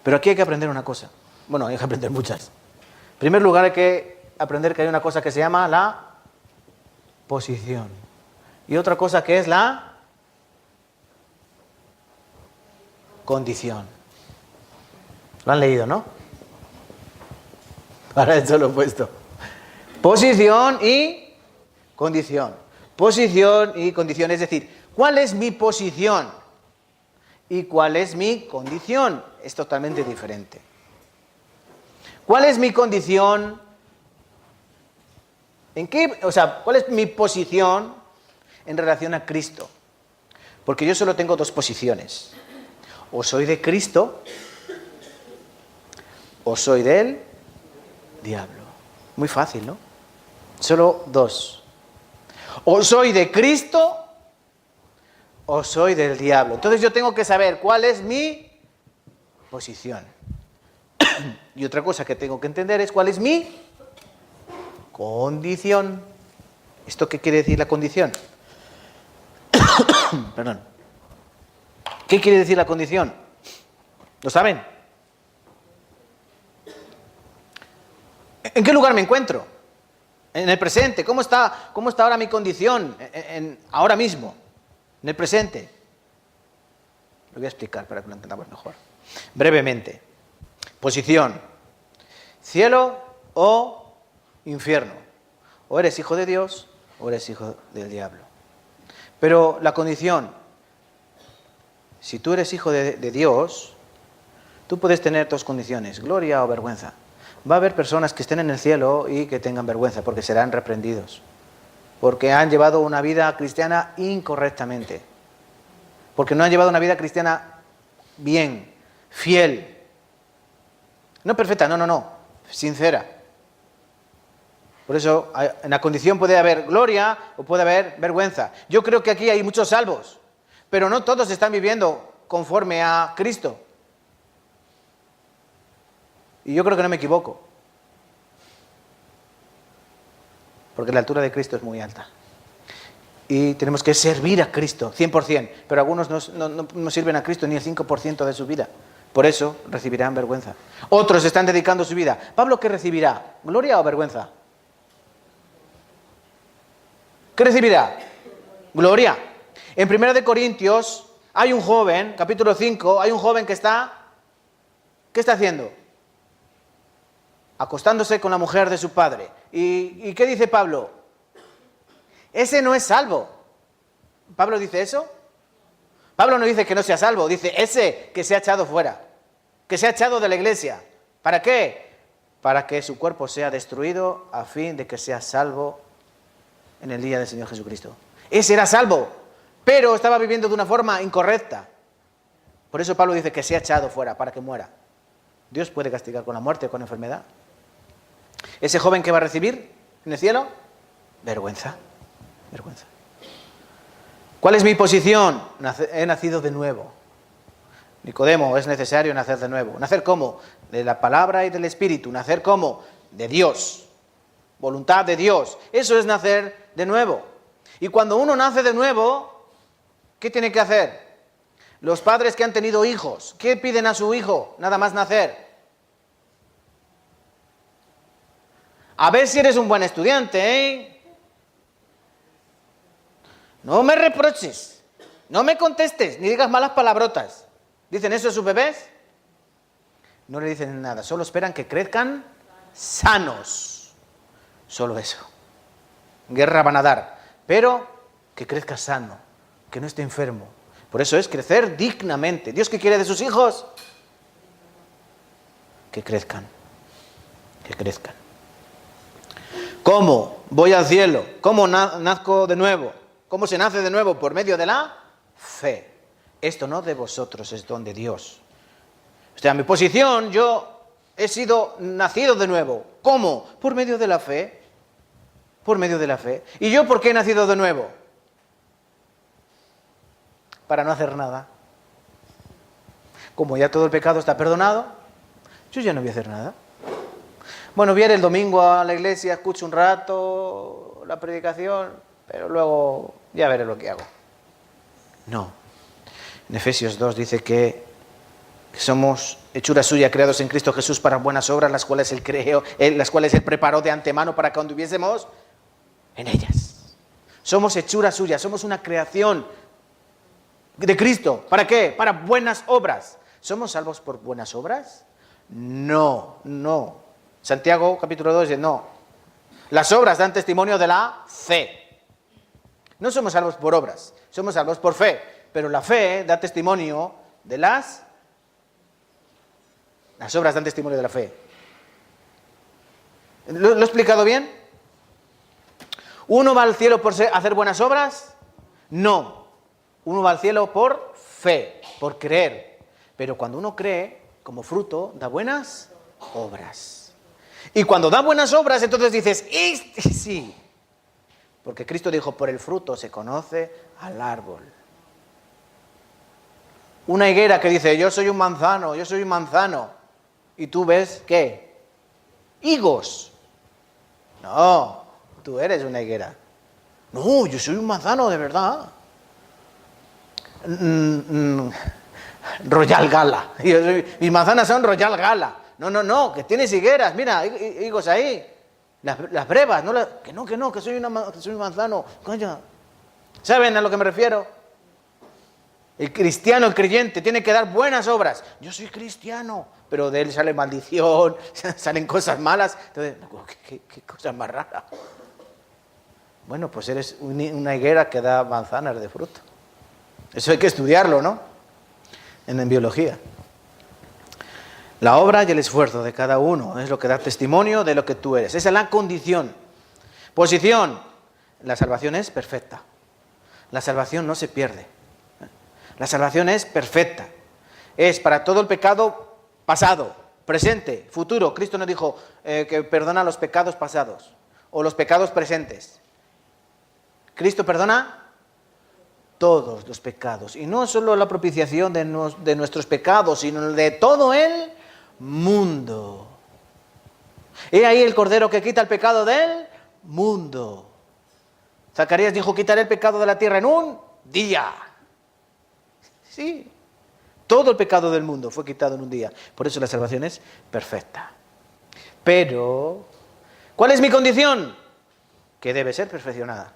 Pero aquí hay que aprender una cosa. Bueno, hay que aprender muchas. En primer lugar hay que aprender que hay una cosa que se llama la posición. Y otra cosa que es la condición. Lo han leído, ¿no? Para eso lo he puesto. Posición y condición. Posición y condición. Es decir, ¿cuál es mi posición? ¿Y cuál es mi condición? Es totalmente diferente. ¿Cuál es mi condición? ¿Cuál es mi posición en relación a Cristo? Porque yo solo tengo dos posiciones. O soy de Cristo, o soy del diablo. Muy fácil, ¿no? Solo dos. O soy de Cristo, o soy del diablo. Entonces yo tengo que saber cuál es mi posición. Y otra cosa que tengo que entender es cuál es mi condición. ¿Esto qué quiere decir la condición? Perdón. ¿Qué quiere decir la condición? ¿Lo saben? ¿En qué lugar me encuentro? En el presente. ¿Cómo está ahora mi condición? Ahora mismo. En el presente. Lo voy a explicar para que lo entendamos mejor. Brevemente. Posición. Cielo o infierno. O eres hijo de Dios o eres hijo del diablo. Pero la condición. Si tú eres hijo de Dios, tú puedes tener dos condiciones, gloria o vergüenza. Va a haber personas que estén en el cielo y que tengan vergüenza porque serán reprendidos. Porque han llevado una vida cristiana incorrectamente. Porque no han llevado una vida cristiana bien, fiel. No perfecta, no. Sincera. Por eso en la condición puede haber gloria o puede haber vergüenza. Yo creo que aquí hay muchos salvos, pero no todos están viviendo conforme a Cristo. Y yo creo que no me equivoco. Porque la altura de Cristo es muy alta. Y tenemos que servir a Cristo, 100%. Pero algunos no sirven a Cristo ni el 5% de su vida. Por eso recibirán vergüenza. Otros están dedicando su vida. ¿Pablo qué recibirá? ¿Gloria o vergüenza? ¿Qué recibirá? Gloria. En 1 Corintios hay un joven, capítulo 5, hay un joven que está... ¿Qué está haciendo? Acostándose con la mujer de su padre. ¿Y qué dice Pablo? Ese no es salvo. ¿Pablo dice eso? Pablo no dice que no sea salvo, dice ese que se ha echado fuera, que se ha echado de la iglesia. ¿Para qué? Para que su cuerpo sea destruido a fin de que sea salvo en el día del Señor Jesucristo. Ese era salvo, pero estaba viviendo de una forma incorrecta. Por eso Pablo dice que se ha echado fuera para que muera. Dios puede castigar con la muerte o con enfermedad. ¿Ese joven que va a recibir en el cielo? Vergüenza. Vergüenza. ¿Cuál es mi posición? He nacido de nuevo. Nicodemo, es necesario nacer de nuevo. ¿Nacer cómo? De la palabra y del Espíritu. ¿Nacer cómo? De Dios. Voluntad de Dios. Eso es nacer de nuevo. Y cuando uno nace de nuevo, ¿qué tiene que hacer? Los padres que han tenido hijos, ¿qué piden a su hijo? Nada más nacer. A ver si eres un buen estudiante, ¿eh? No me reproches, no me contestes, ni digas malas palabrotas. ¿Dicen eso a sus bebés? No le dicen nada, solo esperan que crezcan sanos. Solo eso. Guerra van a dar, pero que crezca sano, que no esté enfermo. Por eso es crecer dignamente. ¿Dios qué quiere de sus hijos? Que crezcan, que crezcan. ¿Cómo voy al cielo? ¿Cómo nazco de nuevo? ¿Cómo se nace de nuevo? Por medio de la fe. Esto no de vosotros, es don de Dios. O sea, mi posición, yo he sido nacido de nuevo. ¿Cómo? Por medio de la fe. Por medio de la fe. ¿Y yo por qué he nacido de nuevo? Para no hacer nada. Como ya todo el pecado está perdonado, yo ya no voy a hacer nada. Bueno, viene el domingo a la iglesia, escucho un rato la predicación, pero luego ya veré lo que hago. No. En Efesios 2 dice que somos hechura suya, creados en Cristo Jesús para buenas obras, las cuales Él preparó de antemano para que anduviésemos en ellas. Somos hechura suya, somos una creación de Cristo. ¿Para qué? Para buenas obras. ¿Somos salvos por buenas obras? No. Santiago capítulo 2 dice no. Las obras dan testimonio de la fe. No somos salvos por obras, somos salvos por fe. Pero la fe da testimonio de las obras dan testimonio de la fe. ¿Lo he explicado bien? ¿Uno va al cielo por hacer buenas obras? No. Uno va al cielo por fe, por creer. Pero cuando uno cree, como fruto, da buenas obras. Y cuando da buenas obras, entonces dices, sí. Porque Cristo dijo, por el fruto se conoce al árbol. Una higuera que dice, yo soy un manzano. Y tú ves, ¿qué? Higos. No, tú eres una higuera. No, yo soy un manzano de verdad. Royal Gala. Mis manzanas son Royal Gala. No, que tienes higueras. Mira, higos ahí. Las brevas. Que soy un manzano. Coño. ¿Saben a lo que me refiero? El cristiano, el creyente, tiene que dar buenas obras. Yo soy cristiano, pero de él sale maldición, salen cosas malas. Entonces, ¿qué cosa más rara? Bueno, pues eres una higuera que da manzanas de fruto. Eso hay que estudiarlo, ¿no? En biología. La obra y el esfuerzo de cada uno es lo que da testimonio de lo que tú eres. Esa es la condición. Posición. La salvación es perfecta. La salvación no se pierde. La salvación es perfecta. Es para todo el pecado pasado, presente, futuro. Cristo nos dijo que perdona los pecados pasados o los pecados presentes. Cristo perdona todos los pecados. Y no solo la propiciación de nuestros pecados, sino de todo el mundo. He ahí el Cordero que quita el pecado del mundo. Zacarías dijo, quitaré el pecado de la tierra en un día. Sí, todo el pecado del mundo fue quitado en un día. Por eso la salvación es perfecta. Pero, ¿cuál es mi condición? Que debe ser perfeccionada.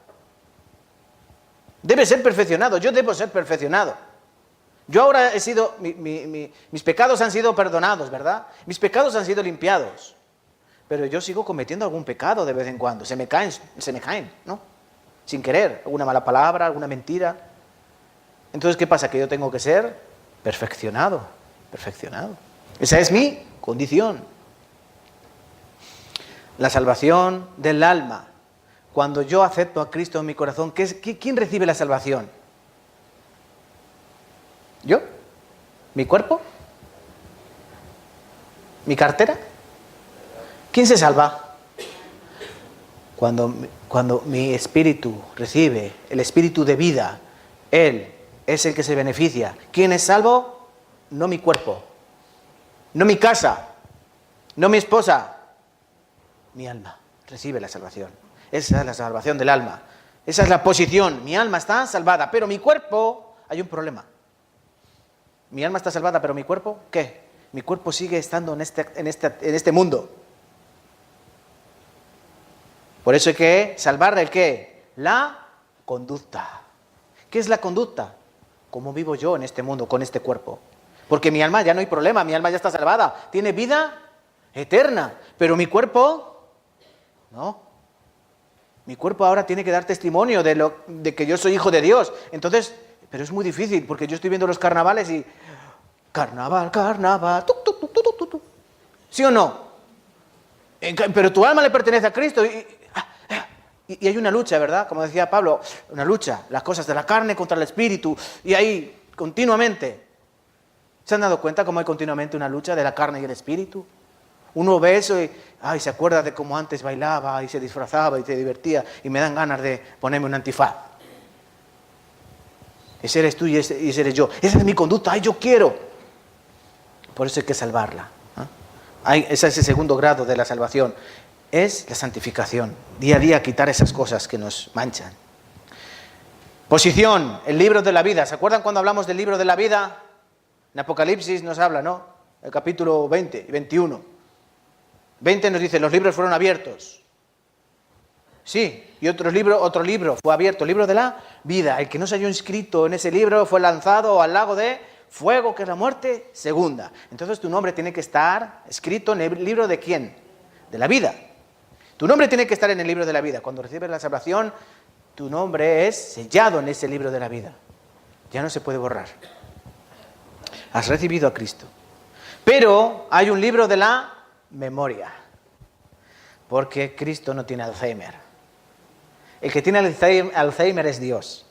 Debe ser perfeccionado, yo debo ser perfeccionado. Yo ahora he sido, mis pecados han sido perdonados, ¿verdad? Mis pecados han sido limpiados. Pero yo sigo cometiendo algún pecado de vez en cuando. Se me caen, ¿no? Sin querer, alguna mala palabra, alguna mentira. Entonces, ¿qué pasa? Que yo tengo que ser perfeccionado. Esa es mi condición. La salvación del alma. Cuando yo acepto a Cristo en mi corazón, ¿quién recibe la salvación? ¿Yo? ¿Mi cuerpo? ¿Mi cartera? ¿Quién se salva? Cuando mi espíritu recibe el espíritu de vida, Él es el que se beneficia. ¿Quién es salvo? No mi cuerpo, no mi casa, no mi esposa. Mi alma recibe la salvación. Esa es la salvación del alma. Esa es la posición. Mi alma está salvada, pero mi cuerpo, hay un problema. Mi alma está salvada, pero mi cuerpo, ¿qué? Mi cuerpo sigue estando en este mundo. Por eso hay que salvar el ¿qué? La conducta. ¿Qué es la conducta? ¿Cómo vivo yo en este mundo, con este cuerpo? Porque mi alma ya no hay problema, mi alma ya está salvada, tiene vida eterna, pero mi cuerpo, no. Mi cuerpo ahora tiene que dar testimonio de que yo soy hijo de Dios. Entonces, pero es muy difícil, porque yo estoy viendo los carnavales y... Carnaval, ¿sí o no? Pero tu alma le pertenece a Cristo y hay una lucha, ¿verdad? Como decía Pablo, una lucha, las cosas de la carne contra el espíritu, y ahí continuamente. ¿Se han dado cuenta cómo hay continuamente una lucha de la carne y el espíritu? Uno ve eso y se acuerda de cómo antes bailaba y se disfrazaba y se divertía, y me dan ganas de ponerme un antifaz. Ese eres tú y ese eres yo. Esa es mi conducta, yo quiero. Por eso hay que salvarla. Ese es el segundo grado de la salvación. Es la santificación. Día a día quitar esas cosas que nos manchan. Posición, el libro de la vida. ¿Se acuerdan cuando hablamos del libro de la vida? En Apocalipsis nos habla, ¿no? El capítulo 20 y 21. 20 nos dice, los libros fueron abiertos. Sí, y otro libro fue abierto, el libro de la vida. El que no se halló inscrito en ese libro fue lanzado al lago de fuego, que es la muerte segunda. Entonces tu nombre tiene que estar escrito en el libro de ¿quién? De la vida. Tu nombre tiene que estar en el libro de la vida. Cuando recibes la salvación, tu nombre es sellado en ese libro de la vida. Ya no se puede borrar. Has recibido a Cristo. Pero hay un libro de la memoria. Porque Cristo no tiene Alzheimer. El que tiene Alzheimer es Dios.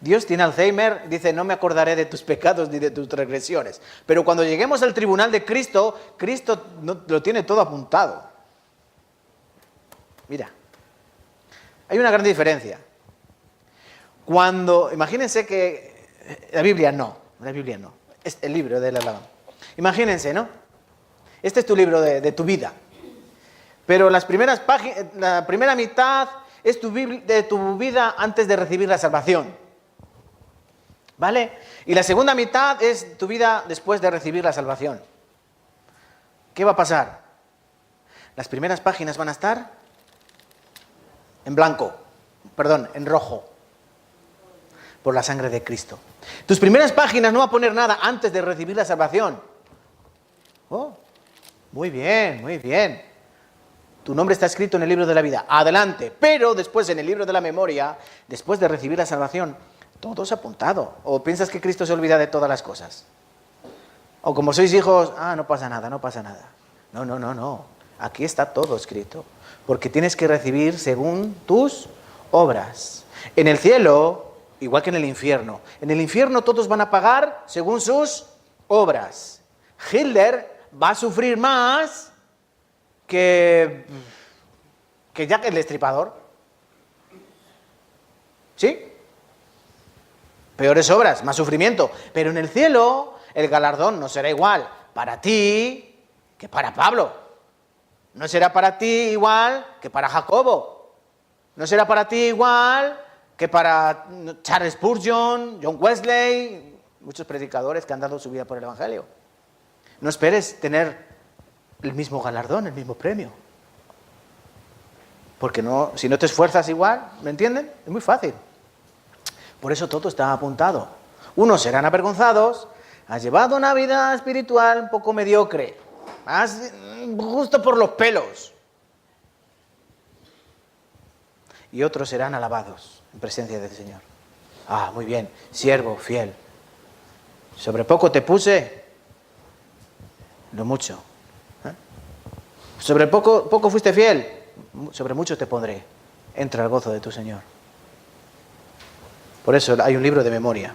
Dios tiene Alzheimer, dice, no me acordaré de tus pecados ni de tus transgresiones. Pero cuando lleguemos al tribunal de Cristo, Cristo lo tiene todo apuntado. Mira, hay una gran diferencia. Imagínense que la Biblia no, es el libro de la... Imagínense, ¿no? Este es tu libro de tu vida. Pero las primeras páginas, la primera mitad es de tu vida antes de recibir la salvación. ¿Vale? Y la segunda mitad es tu vida después de recibir la salvación. ¿Qué va a pasar? Las primeras páginas van a estar en rojo, por la sangre de Cristo. Tus primeras páginas no va a poner nada antes de recibir la salvación. Oh, muy bien, muy bien. Tu nombre está escrito en el libro de la vida. Adelante. Pero después en el libro de la memoria, después de recibir la salvación, todo es apuntado. ¿O piensas que Cristo se olvida de todas las cosas? O como sois hijos, no pasa nada. No. Aquí está todo escrito. Porque tienes que recibir según tus obras. En el cielo, igual que en el infierno. En el infierno todos van a pagar según sus obras. Hitler va a sufrir más que Jack el Destripador. ¿Sí? Peores obras, más sufrimiento. Pero en el cielo el galardón no será igual para ti que para Pablo. No será para ti igual que para Jacobo. No será para ti igual que para Charles Spurgeon, John Wesley, muchos predicadores que han dado su vida por el Evangelio. No esperes tener el mismo galardón, el mismo premio. Porque si no te esfuerzas igual, ¿me entienden? Es muy fácil. Por eso todo está apuntado. Unos serán avergonzados, has llevado una vida espiritual un poco mediocre, justo por los pelos. Y otros serán alabados en presencia del Señor. Muy bien, siervo fiel. Sobre poco te puse, lo mucho. Sobre poco fuiste fiel, sobre mucho te pondré. Entra al gozo de tu Señor. Por eso hay un libro de memoria.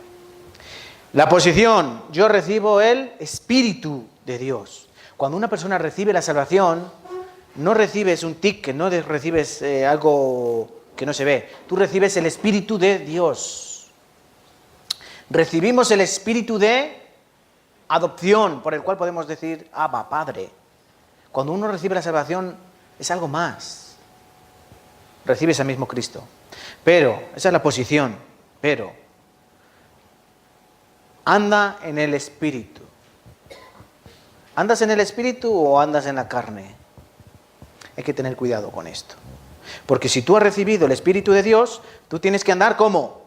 La posición, yo recibo el Espíritu de Dios. Cuando una persona recibe la salvación, no recibes un ticket, no recibes algo que no se ve. Tú recibes el Espíritu de Dios. Recibimos el Espíritu de adopción, por el cual podemos decir, Abba, Padre. Cuando uno recibe la salvación, es algo más. Recibes al mismo Cristo. Pero, esa es la posición. Pero, anda en el Espíritu. ¿Andas en el Espíritu o andas en la carne? Hay que tener cuidado con esto. Porque si tú has recibido el Espíritu de Dios, tú tienes que andar como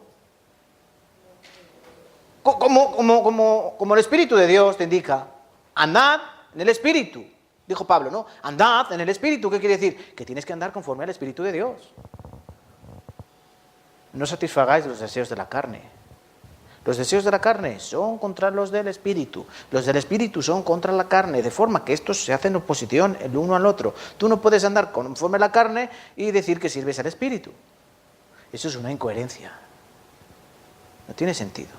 el Espíritu de Dios te indica. Andad en el Espíritu. Dijo Pablo, ¿no? Andad en el Espíritu. ¿Qué quiere decir? Que tienes que andar conforme al Espíritu de Dios. No satisfagáis los deseos de la carne. Los deseos de la carne son contra los del Espíritu. Los del Espíritu son contra la carne, de forma que estos se hacen oposición el uno al otro. Tú no puedes andar conforme a la carne y decir que sirves al Espíritu. Eso es una incoherencia. No tiene sentido.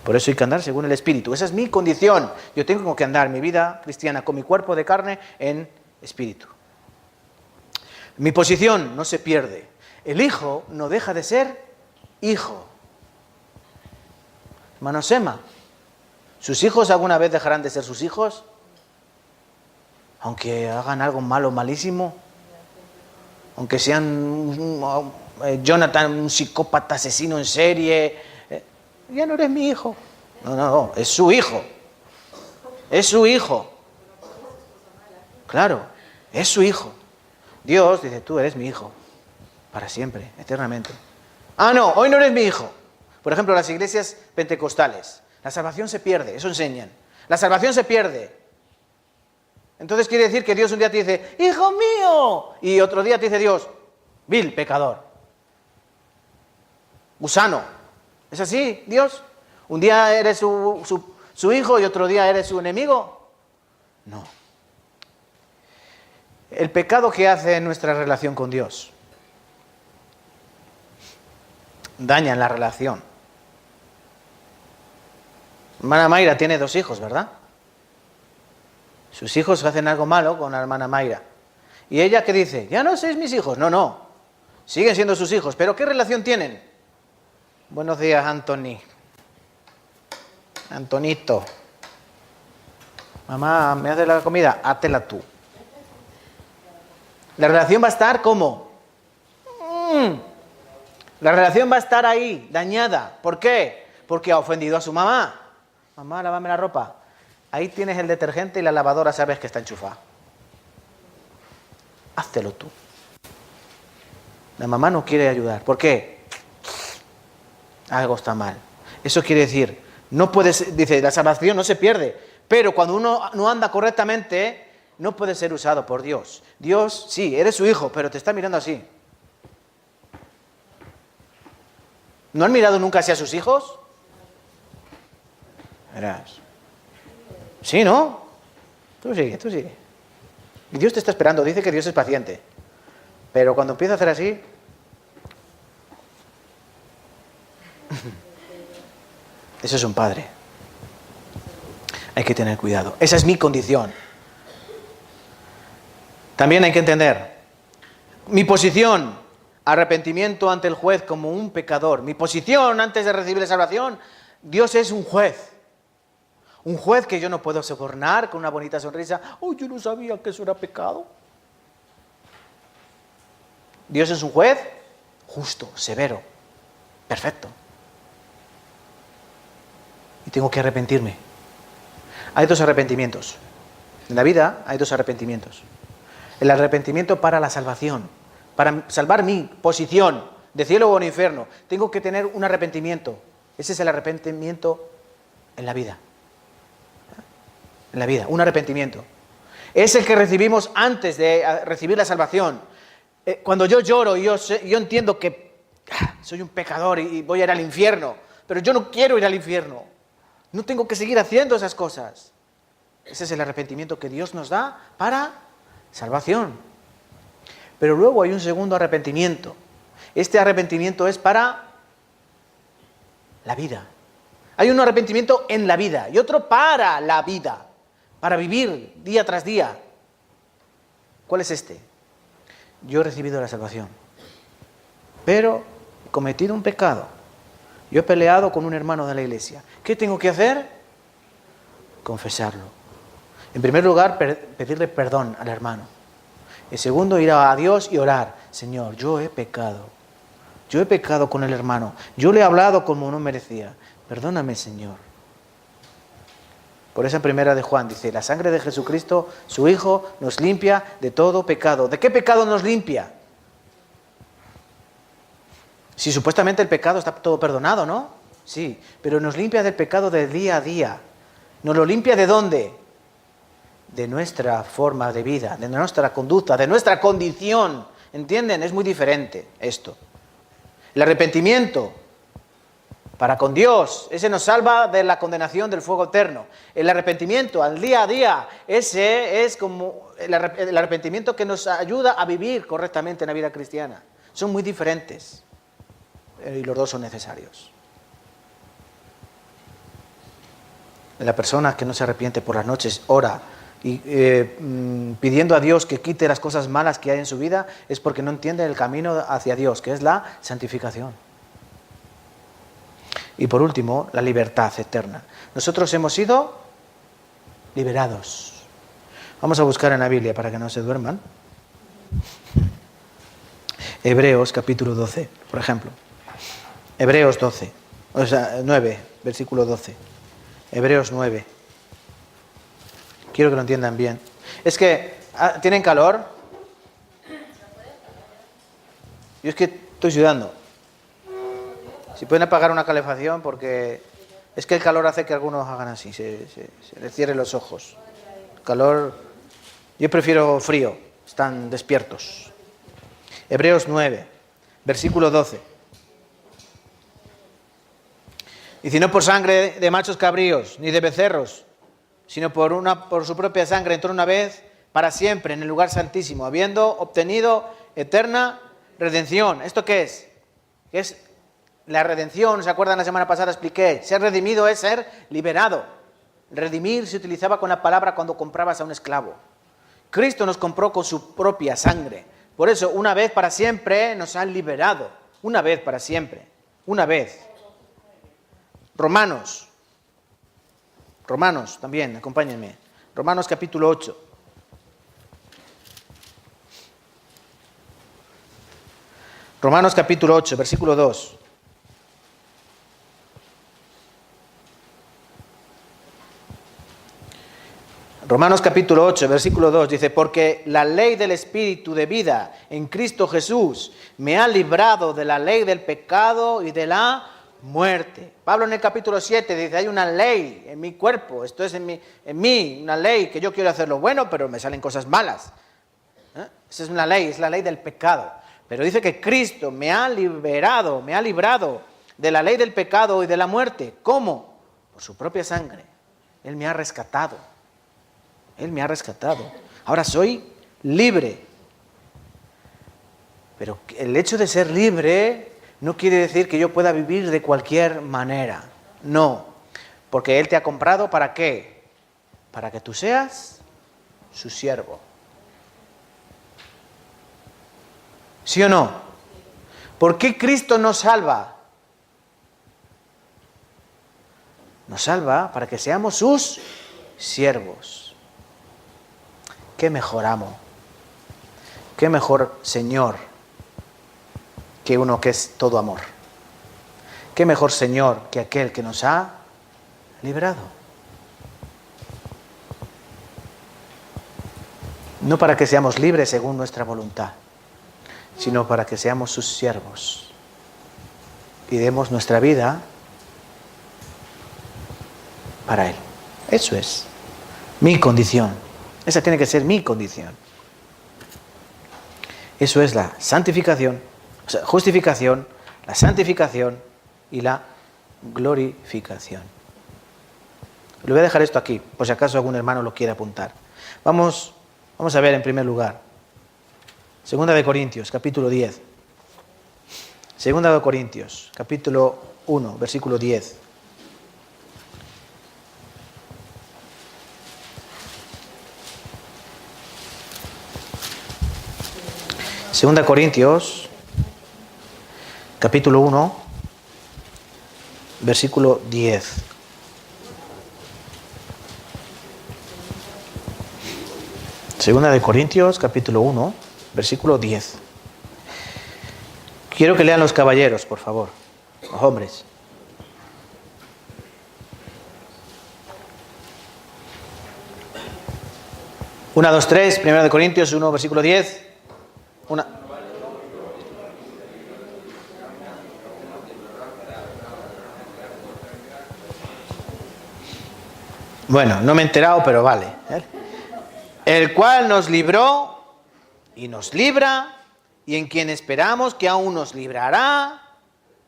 Por eso hay que andar según el Espíritu. Esa es mi condición. Yo tengo que andar mi vida cristiana con mi cuerpo de carne en Espíritu. Mi posición no se pierde. El hijo no deja de ser hijo. Hermano Sema, ¿sus hijos alguna vez dejarán de ser sus hijos? aunque hagan algo malo, malísimo, aunque sean Jonathan, un psicópata asesino en serie, ya no eres mi hijo. No, es su hijo. Es su hijo. Claro, es su hijo. Dios dice, tú eres mi hijo, para siempre, eternamente. Ah, no, hoy no eres mi hijo. Por ejemplo, las iglesias pentecostales, la salvación se pierde, eso enseñan. La salvación se pierde. Entonces quiere decir que Dios un día te dice, hijo mío, y otro día te dice Dios, vil pecador, gusano. ¿Es así, Dios? Un día eres su hijo y otro día eres su enemigo. No. El pecado que hace en nuestra relación con Dios daña la relación. Hermana Mayra tiene 2 hijos, ¿verdad? Sus hijos hacen algo malo con la hermana Mayra. ¿Y ella qué dice? Ya no sois mis hijos. No. Siguen siendo sus hijos. ¿Pero qué relación tienen? Buenos días, Anthony. Antonito. Mamá, ¿me haces la comida? Hátela tú. La relación va a estar ¿cómo? La relación va a estar ahí, dañada. ¿Por qué? Porque ha ofendido a su mamá. Mamá, lávame la ropa. Ahí tienes el detergente y la lavadora, sabes que está enchufada. Háztelo tú. La mamá no quiere ayudar. ¿Por qué? Algo está mal. Eso quiere decir, no puedes, dice, la salvación no se pierde, pero cuando uno no anda correctamente, no puede ser usado por Dios. Dios, sí, eres su hijo, pero te está mirando así. ¿No han mirado nunca hacia sus hijos? Verás. Sí, ¿no? Tú sigue. Y Dios te está esperando, dice que Dios es paciente. Pero cuando empieza a hacer así... Eso es un padre. Hay que tener cuidado. Esa es mi condición. También hay que entender mi posición, arrepentimiento ante el juez como un pecador. Mi posición antes de recibir la salvación, Dios es un juez. Un juez que yo no puedo sobornar con una bonita sonrisa. Oh, yo no sabía que eso era pecado. Dios es un juez justo, severo, perfecto. Y tengo que arrepentirme. Hay 2 arrepentimientos. En la vida hay 2 arrepentimientos. El arrepentimiento para la salvación, para salvar mi posición de cielo o en infierno. Tengo que tener un arrepentimiento. Ese es el arrepentimiento en la vida. En la vida, un arrepentimiento. Es el que recibimos antes de recibir la salvación. Cuando yo lloro y yo entiendo que soy un pecador y voy a ir al infierno, pero yo no quiero ir al infierno. No tengo que seguir haciendo esas cosas. Ese es el arrepentimiento que Dios nos da para salvación. Pero luego hay un segundo arrepentimiento. Este arrepentimiento es para la vida. Hay un arrepentimiento en la vida y otro para la vida, para vivir día tras día. ¿Cuál es este? Yo he recibido la salvación, pero he cometido un pecado. Yo he peleado con un hermano de la iglesia. ¿Qué tengo que hacer? Confesarlo. En primer lugar, pedirle perdón al hermano. En segundo, ir a Dios y orar. Señor, yo he pecado. Yo he pecado con el hermano. Yo le he hablado como no merecía. Perdóname, Señor. Por eso en primera de Juan dice, la sangre de Jesucristo, su Hijo, nos limpia de todo pecado. ¿De qué pecado nos limpia? Si supuestamente el pecado está todo perdonado, ¿no? Sí, pero nos limpia del pecado de día a día. ¿Nos lo limpia de dónde? De nuestra forma de vida, de nuestra conducta, de nuestra condición. ¿Entienden? Es muy diferente esto. El arrepentimiento para con Dios, ese nos salva de la condenación del fuego eterno. El arrepentimiento al día a día, ese es como el arrepentimiento que nos ayuda a vivir correctamente en la vida cristiana. Son muy diferentes y los 2 son necesarios. La persona que no se arrepiente por las noches, ora y pidiendo a Dios que quite las cosas malas que hay en su vida, es porque no entiende el camino hacia Dios, que es la santificación. Y por último, la libertad eterna. Nosotros hemos sido liberados. Vamos a buscar en la Biblia para que no se duerman. Hebreos capítulo 12, por ejemplo. Hebreos 12, o sea, 9, versículo 12. Hebreos 9. Quiero que lo entiendan bien. Es que, ¿tienen calor? Yo es que estoy sudando. Si pueden apagar una calefacción, porque es que el calor hace que algunos hagan así, se les cierren los ojos. Calor, yo prefiero frío, están despiertos. Hebreos 9, versículo 12. Dice, no por sangre de machos cabríos, ni de becerros, sino por su propia sangre, entró una vez para siempre en el lugar santísimo, habiendo obtenido eterna redención. ¿Esto qué es? Es la redención. ¿Se acuerdan? La semana pasada expliqué. Ser redimido es ser liberado. Redimir se utilizaba con la palabra cuando comprabas a un esclavo. Cristo nos compró con su propia sangre. Por eso, una vez para siempre nos han liberado. Una vez para siempre. Una vez. Romanos también, acompáñenme. Romanos capítulo 8. Romanos capítulo 8, versículo 2. Romanos capítulo 8, versículo 2 dice, porque la ley del Espíritu de vida en Cristo Jesús me ha librado de la ley del pecado y de la muerte. Pablo en el capítulo 7 dice, hay una ley en mi cuerpo, esto es en mí, una ley que yo quiero hacer lo bueno, pero me salen cosas malas. Esa es una ley, es la ley del pecado. Pero dice que Cristo me ha librado de la ley del pecado y de la muerte. ¿Cómo? Por su propia sangre. Él me ha rescatado. Él me ha rescatado. Ahora soy libre. Pero el hecho de ser libre no quiere decir que yo pueda vivir de cualquier manera. No. Porque Él te ha comprado ¿para qué? Para que tú seas su siervo. ¿Sí o no? ¿Por qué Cristo nos salva? Nos salva para que seamos sus siervos. ¿Qué mejor amo? ¿Qué mejor Señor que uno que es todo amor? ¿Qué mejor Señor que aquel que nos ha librado? No para que seamos libres según nuestra voluntad, sino para que seamos sus siervos y demos nuestra vida para Él. Eso es mi condición. Esa tiene que ser mi condición. Eso es la santificación, o sea, justificación, la santificación y la glorificación. Le voy a dejar esto aquí, por si acaso algún hermano lo quiere apuntar. Vamos a ver en primer lugar. Segunda de Corintios, capítulo 10. Segunda de Corintios, capítulo 1, versículo 10. Segunda Corintios, capítulo 1, versículo 10. Segunda de Corintios, capítulo 1, versículo 10. Quiero que lean los caballeros, por favor, los hombres. Una, dos, tres, Primera de Corintios 1, versículo 10. Una. Bueno, no me he enterado, pero vale. El cual nos libró y nos libra, y en quien esperamos que aún nos librará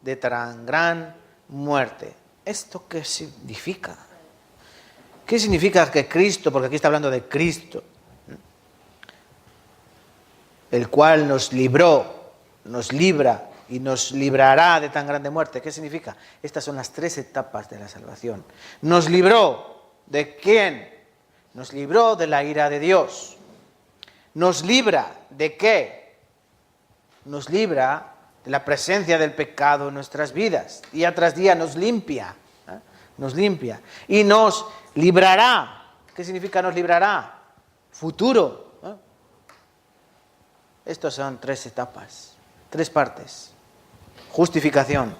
de tan gran muerte. ¿Esto qué significa? ¿Qué significa que Cristo, porque aquí está hablando de Cristo, el cual nos libró, nos libra y nos librará de tan grande muerte? ¿Qué significa? Estas son las tres etapas de la salvación. Nos libró, ¿de quién? Nos libró de la ira de Dios. ¿Nos libra de qué? Nos libra de la presencia del pecado en nuestras vidas. Día tras día nos limpia. Nos limpia. Y nos librará. ¿Qué significa nos librará? futuro. Estos son 3 etapas, 3 partes. Justificación,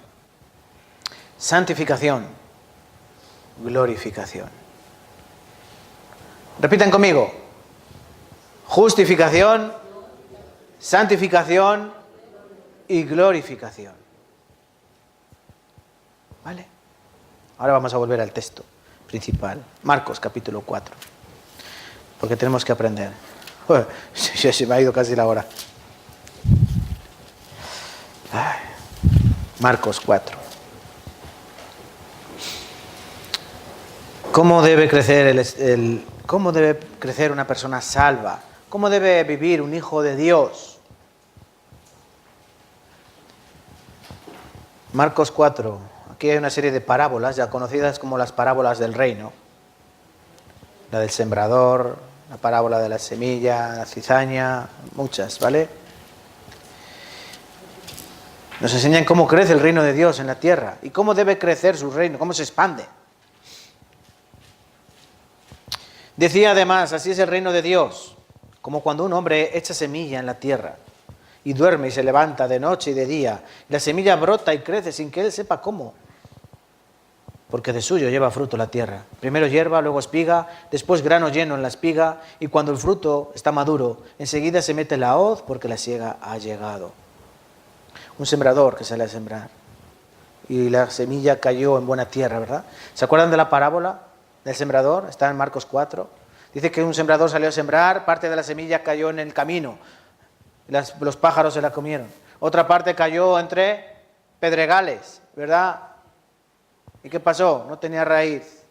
santificación, glorificación. Repiten conmigo. Justificación, santificación y glorificación. ¿Vale? Ahora vamos a volver al texto principal. Marcos capítulo 4. Porque tenemos que aprender. Se me ha ido casi la hora. Marcos 4. ¿Cómo debe crecer una persona salva? ¿Cómo debe vivir un hijo de Dios? Marcos 4. Aquí hay una serie de parábolas ya conocidas como las parábolas del reino. La del sembrador, la parábola de la semilla, la cizaña, muchas, ¿vale? Nos enseñan cómo crece el reino de Dios en la tierra y cómo debe crecer su reino, cómo se expande. Decía además, así es el reino de Dios, como cuando un hombre echa semilla en la tierra y duerme y se levanta de noche y de día. La semilla brota y crece sin que él sepa cómo, porque de suyo lleva fruto la tierra. Primero hierba, luego espiga, después grano lleno en la espiga, y cuando el fruto está maduro, enseguida se mete la hoz porque la siega ha llegado. Un sembrador que sale a sembrar y la semilla cayó en buena tierra, ¿verdad? ¿Se acuerdan de la parábola del sembrador? Está en Marcos 4. Dice que un sembrador salió a sembrar, parte de la semilla cayó en el camino, los pájaros se la comieron. Otra parte cayó entre pedregales, ¿verdad? ¿Y qué pasó? No tenía raíz.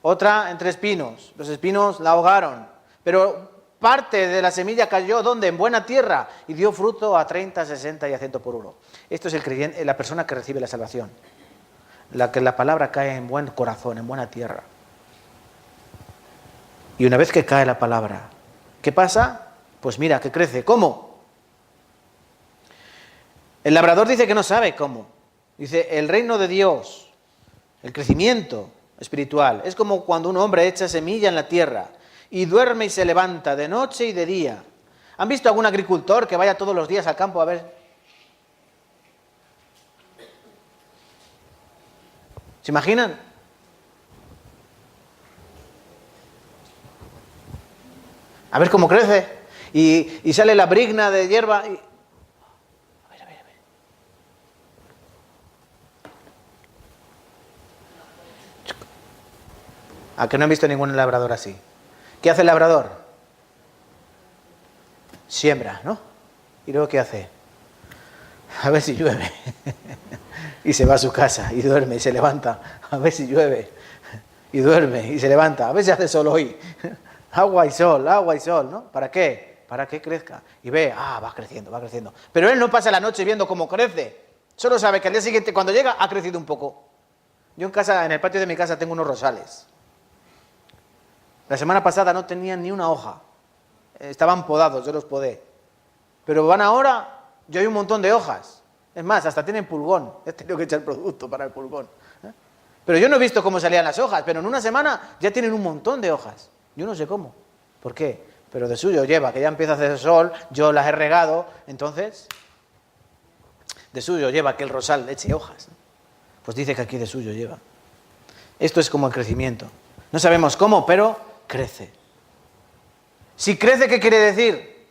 Otra entre espinos, los espinos la ahogaron. Pero parte de la semilla cayó, ¿dónde? En buena tierra, y dio fruto a 30, 60 y a 100 por uno. Esto es el creyente, la persona que recibe la salvación. Que la palabra cae en buen corazón, en buena tierra. Y una vez que cae la palabra, ¿qué pasa? Pues mira, que crece. ¿Cómo? El labrador dice que no sabe cómo. Dice, el reino de Dios, el crecimiento espiritual, es como cuando un hombre echa semilla en la tierra y duerme y se levanta de noche y de día. ¿Han visto algún agricultor que vaya todos los días al campo a ver? ¿Se imaginan? A ver cómo crece. Y sale la brigna de hierba. A ver. ¿A que no han visto ningún labrador así? ¿Qué hace el labrador? Siembra, ¿no? ¿Y luego qué hace? A ver si llueve. Y se va a su casa y duerme y se levanta. A ver si llueve. Y duerme y se levanta. A ver si hace sol hoy. Agua y sol, ¿no? ¿Para qué? Para que crezca. Y ve, va creciendo, va creciendo. Pero él no pasa la noche viendo cómo crece. Solo sabe que al día siguiente, cuando llega, ha crecido un poco. Yo en el patio de mi casa tengo unos rosales. La semana pasada no tenían ni una hoja. Estaban podados, yo los podé. Pero van ahora, yo hay un montón de hojas. Es más, hasta tienen pulgón. He tenido que echar producto para el pulgón. Pero yo no he visto cómo salían las hojas, pero en una semana ya tienen un montón de hojas. Yo no sé cómo. ¿Por qué? Pero de suyo lleva, que ya empieza a hacer sol, yo las he regado, entonces, de suyo lleva que el rosal eche hojas. Pues dice que aquí de suyo lleva. Esto es como el crecimiento. No sabemos cómo, pero crece. Si crece, ¿qué quiere decir?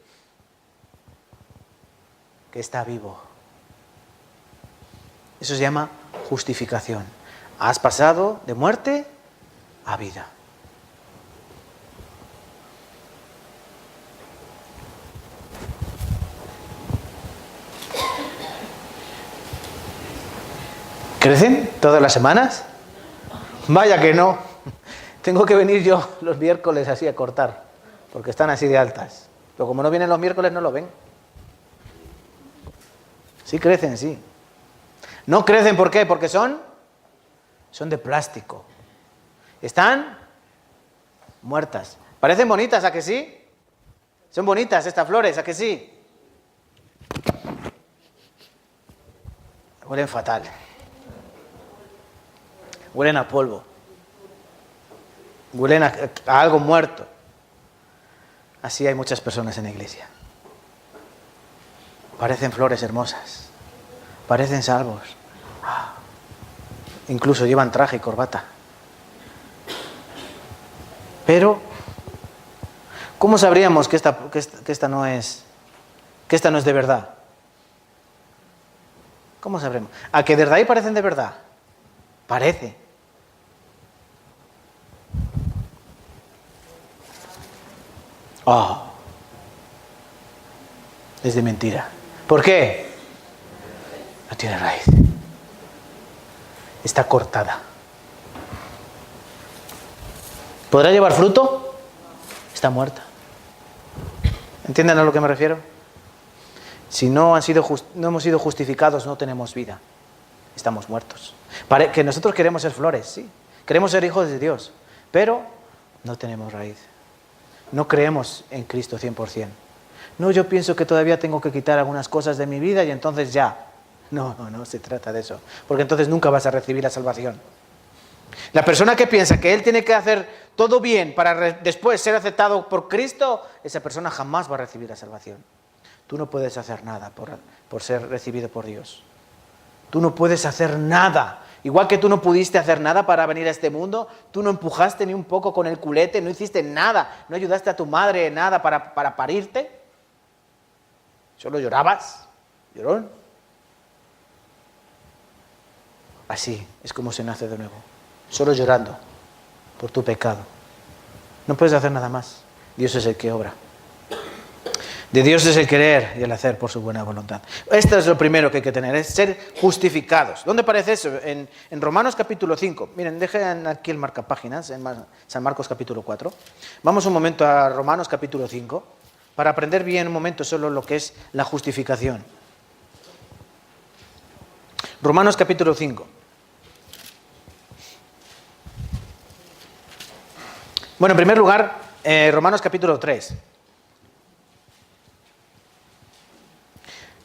Que está vivo. Eso se llama justificación. Has pasado de muerte a vida. ¿Crecen todas las semanas? Vaya que no. Tengo que venir yo los miércoles así a cortar, porque están así de altas. Pero como no vienen los miércoles, no lo ven. Sí crecen, sí. No crecen, ¿por qué? Porque son de plástico. Están muertas. Parecen bonitas, ¿a que sí? Son bonitas estas flores, ¿a que sí? Huelen fatal. Huelen a polvo. Huelen a algo muerto. Así hay muchas personas en la iglesia. Parecen flores hermosas, parecen salvos, incluso llevan traje y corbata. Pero, ¿cómo sabríamos que esta no es de verdad? ¿Cómo sabremos? ¿A que desde ahí parecen de verdad? Parece. Es de mentira. ¿Por qué? No tiene raíz. Está cortada. ¿Podrá llevar fruto? Está muerta. ¿Entienden a lo que me refiero? Si no hemos sido justificados, no tenemos vida. Estamos muertos. Que nosotros queremos ser flores, sí. Queremos ser hijos de Dios, pero no tenemos raíz. No creemos en Cristo 100%. No, yo pienso que todavía tengo que quitar algunas cosas de mi vida y entonces ya. No se trata de eso. Porque entonces nunca vas a recibir la salvación. La persona que piensa que él tiene que hacer todo bien para después ser aceptado por Cristo, esa persona jamás va a recibir la salvación. Tú no puedes hacer nada por ser recibido por Dios. Tú no puedes hacer nada. Igual que tú no pudiste hacer nada para venir a este mundo, tú no empujaste ni un poco con el culete, no hiciste nada, no ayudaste a tu madre en nada para parirte. Solo llorabas, llorón. Así es como se nace de nuevo, solo llorando por tu pecado. No puedes hacer nada más. Dios es el que obra. De Dios es el querer y el hacer por su buena voluntad. Esto es lo primero que hay que tener, es ser justificados. ¿Dónde aparece eso? En Romanos capítulo 5. Miren, dejen aquí el marcapáginas, en San Marcos capítulo 4. Vamos un momento a Romanos capítulo 5, para aprender bien un momento solo lo que es la justificación. Romanos capítulo 5. Bueno, en primer lugar, Romanos capítulo 3.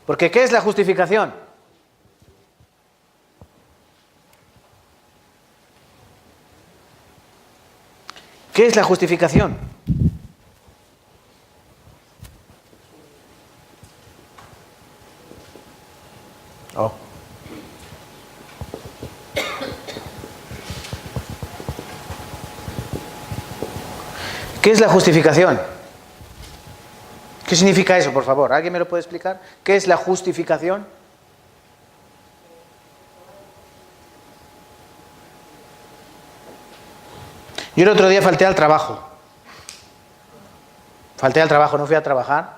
Porque ¿qué es la justificación? ¿Qué es la justificación? ¿Qué es la justificación? ¿Qué significa eso, por favor? ¿Alguien me lo puede explicar? ¿Qué es la justificación? Yo el otro día falté al trabajo. No fui a trabajar.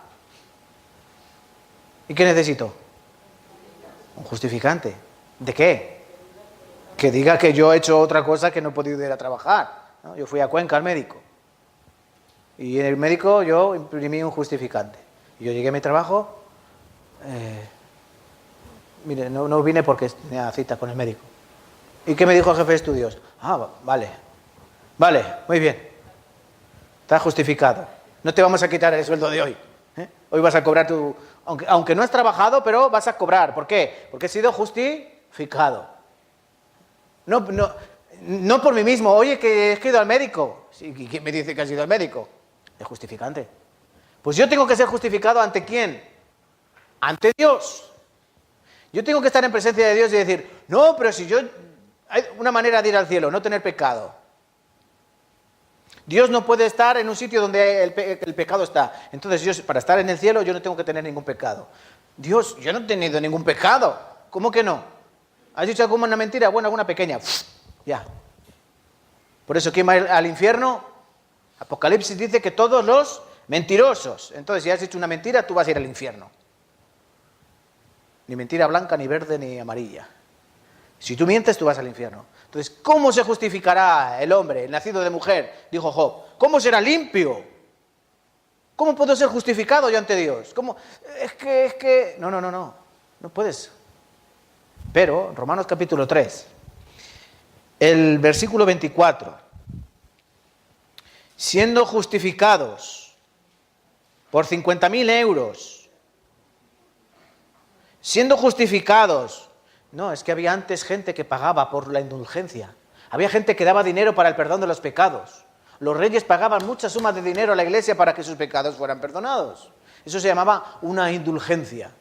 ¿Y qué necesito? Un justificante. ¿De qué? Que diga que yo he hecho otra cosa que no he podido ir a trabajar, ¿no? Yo fui a Cuenca al médico. Y en el médico yo imprimí un justificante. Y yo llegué a mi trabajo, mire, no vine porque tenía cita con el médico. ¿Y qué me dijo el jefe de estudios? Vale, muy bien. Está justificado. No te vamos a quitar el sueldo de hoy. Hoy vas a cobrar aunque no has trabajado, pero vas a cobrar. ¿Por qué? Porque he sido justificado. No por mí mismo. Oye, que he ido al médico. ¿Y quién me dice que has ido al médico? El justificante. Pues yo tengo que ser justificado ¿ante quién? Ante Dios. Yo tengo que estar en presencia de Dios y decir, no, pero si hay una manera de ir al cielo, no tener pecado. Dios no puede estar en un sitio donde el pecado está. Entonces para estar en el cielo yo no tengo que tener ningún pecado. Dios, yo no he tenido ningún pecado. ¿Cómo que no? ¿Has dicho alguna mentira? Bueno, alguna pequeña. Ya. Por eso, ¿quién va al infierno? Apocalipsis dice que todos los mentirosos. Entonces, si has hecho una mentira, tú vas a ir al infierno. Ni mentira blanca, ni verde, ni amarilla. Si tú mientes, tú vas al infierno. Entonces, ¿cómo se justificará el hombre, el nacido de mujer? Dijo Job. ¿Cómo será limpio? ¿Cómo puedo ser justificado yo ante Dios? ¿Cómo? Es que... No puedes. Pero, Romanos capítulo 3, el versículo 24. Siendo justificados por 50.000 euros. Siendo justificados. No, es que había antes gente que pagaba por la indulgencia. Había gente que daba dinero para el perdón de los pecados. los reyes pagaban muchas sumas de dinero a la iglesia para que sus pecados fueran perdonados. Eso se llamaba una indulgencia.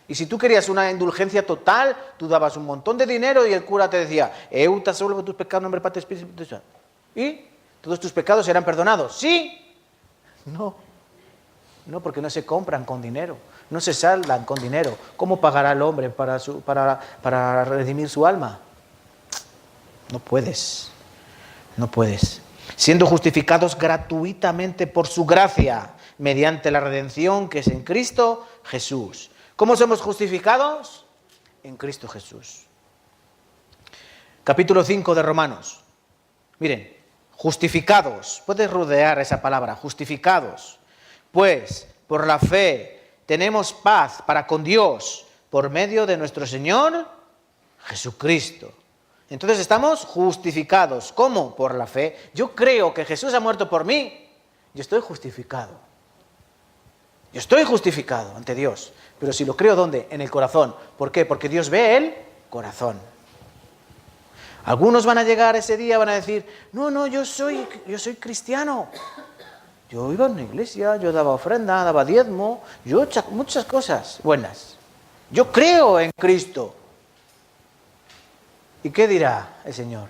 Y si tú querías una indulgencia total, tú dabas un montón de dinero y el cura te decía, te absolvo tus pecados, nombre Padre, Espíritu Santo. ¿Y todos tus pecados serán perdonados? ¿Sí? No. No, porque no se compran con dinero, no se saldan con dinero. ¿Cómo pagará el hombre para redimir su alma? No puedes, no puedes. Siendo justificados gratuitamente por su gracia, mediante la redención que es en Cristo Jesús. ¿Cómo somos justificados? En Cristo Jesús. Capítulo 5 de Romanos. Miren, justificados. Puedes rodear esa palabra, justificados. Pues, por la fe, tenemos paz para con Dios, por medio de nuestro Señor Jesucristo. Entonces estamos justificados. ¿Cómo? Por la fe. Yo creo que Jesús ha muerto por mí. Yo estoy justificado. Yo estoy justificado ante Dios. Pero si lo creo, ¿dónde? En el corazón. ¿Por qué? Porque Dios ve el corazón. Algunos van a llegar ese día, van a decir, no, yo soy cristiano. Yo iba a una iglesia, yo daba ofrenda, daba diezmo, yo muchas cosas buenas. Yo creo en Cristo. ¿Y qué dirá el Señor?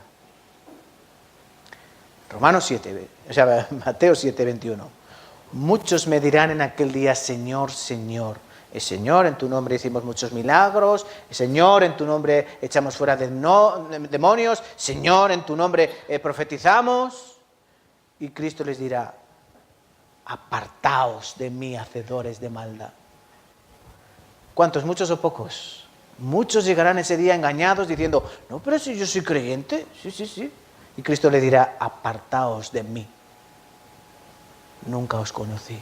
Mateo 7, 21. Muchos me dirán en aquel día, Señor, Señor. Señor, en tu nombre hicimos muchos milagros. Señor, en tu nombre echamos fuera demonios. Señor, en tu nombre profetizamos. Y Cristo les dirá, apartaos de mí, hacedores de maldad. ¿Cuántos? ¿Muchos o pocos? Muchos llegarán ese día engañados diciendo, no, pero si yo soy creyente, sí. Y Cristo le dirá, apartaos de mí. Nunca os conocí.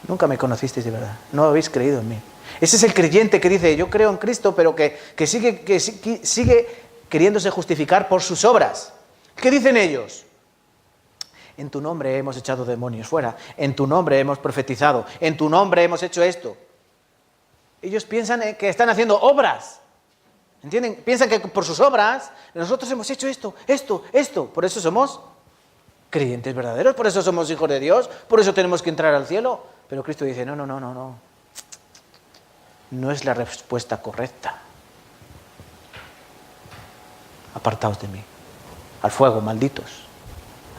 Nunca me conocisteis de verdad. No habéis creído en mí. Ese es el creyente que dice, yo creo en Cristo, pero que sigue queriéndose justificar por sus obras. ¿Qué dicen ellos? En tu nombre hemos echado demonios fuera, en tu nombre hemos profetizado, en tu nombre hemos hecho esto. Ellos piensan que están haciendo obras, ¿entienden? Piensan que por sus obras nosotros hemos hecho esto. Por eso somos creyentes verdaderos, por eso somos hijos de Dios, por eso tenemos que entrar al cielo. Pero Cristo dice, no. No es la respuesta correcta. Apartaos de mí, al fuego, malditos.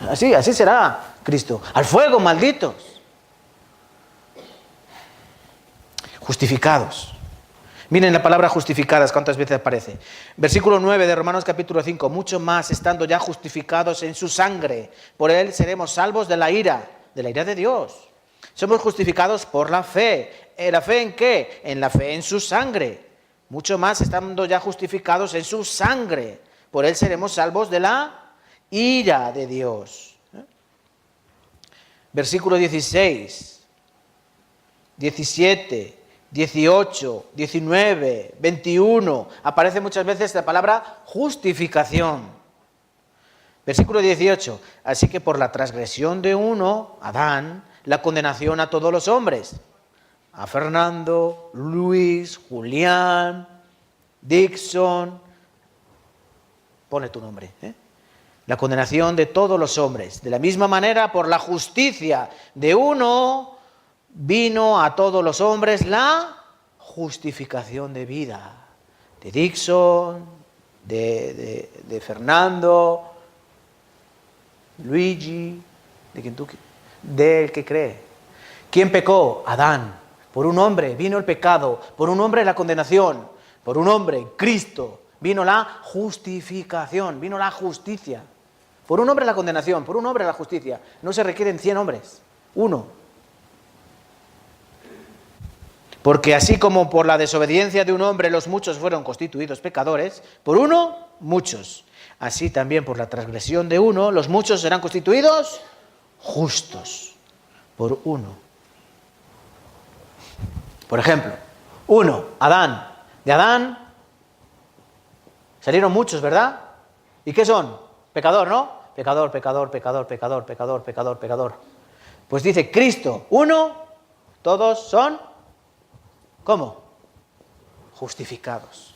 Así será Cristo. Al fuego, malditos. Justificados. Miren la palabra justificadas, cuántas veces aparece. Versículo 9 de Romanos capítulo 5. Mucho más estando ya justificados en su sangre. Por él seremos salvos de la ira de Dios. Somos justificados por la fe. ¿La fe en qué? En la fe en su sangre. Mucho más estando ya justificados en su sangre. Por él seremos salvos de la ira de Dios. Versículo 16, 17, 18, 19, 21. Aparece muchas veces la palabra justificación. Versículo 18. Así que por la transgresión de uno, Adán, la condenación a todos los hombres. A Fernando, Luis, Julián, Dixon. Pone tu nombre, La condenación de todos los hombres. De la misma manera, por la justicia de uno, vino a todos los hombres la justificación de vida. De Dixon, de Fernando, Luigi, del que cree. ¿Quién pecó? Adán. Por un hombre vino el pecado, por un hombre la condenación, por un hombre, Cristo, vino la justificación, vino la justicia. Por un hombre la condenación, por un hombre la justicia. No se requieren 100 hombres, uno. Porque así como por la desobediencia de un hombre los muchos fueron constituidos pecadores, por uno, muchos. Así también por la transgresión de uno, los muchos serán constituidos justos. Por uno. Por ejemplo, uno, Adán. De Adán salieron muchos, ¿verdad? ¿Y qué son? Pecador, ¿no? Pecador. Pues dice Cristo, uno, todos son, ¿cómo? Justificados.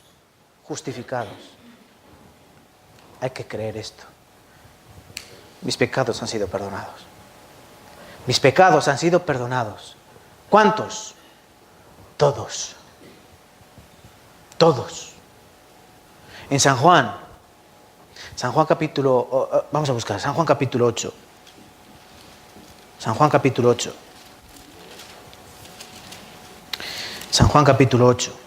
Hay que creer esto. mis pecados han sido perdonados. Mis pecados han sido perdonados. ¿Cuántos? Todos. Todos. En San Juan capítulo, vamos a buscar, San Juan capítulo 8. San Juan capítulo 8. San Juan capítulo 8.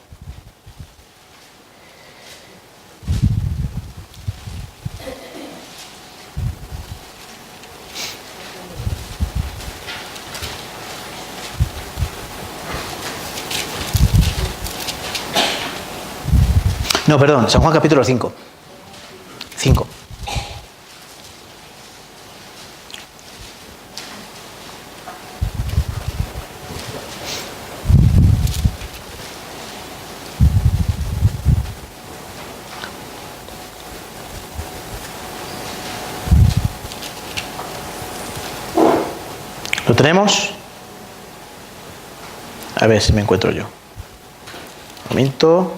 No, perdón, San Juan capítulo 5. 5. ¿Lo tenemos? A ver si me encuentro yo. Un momento.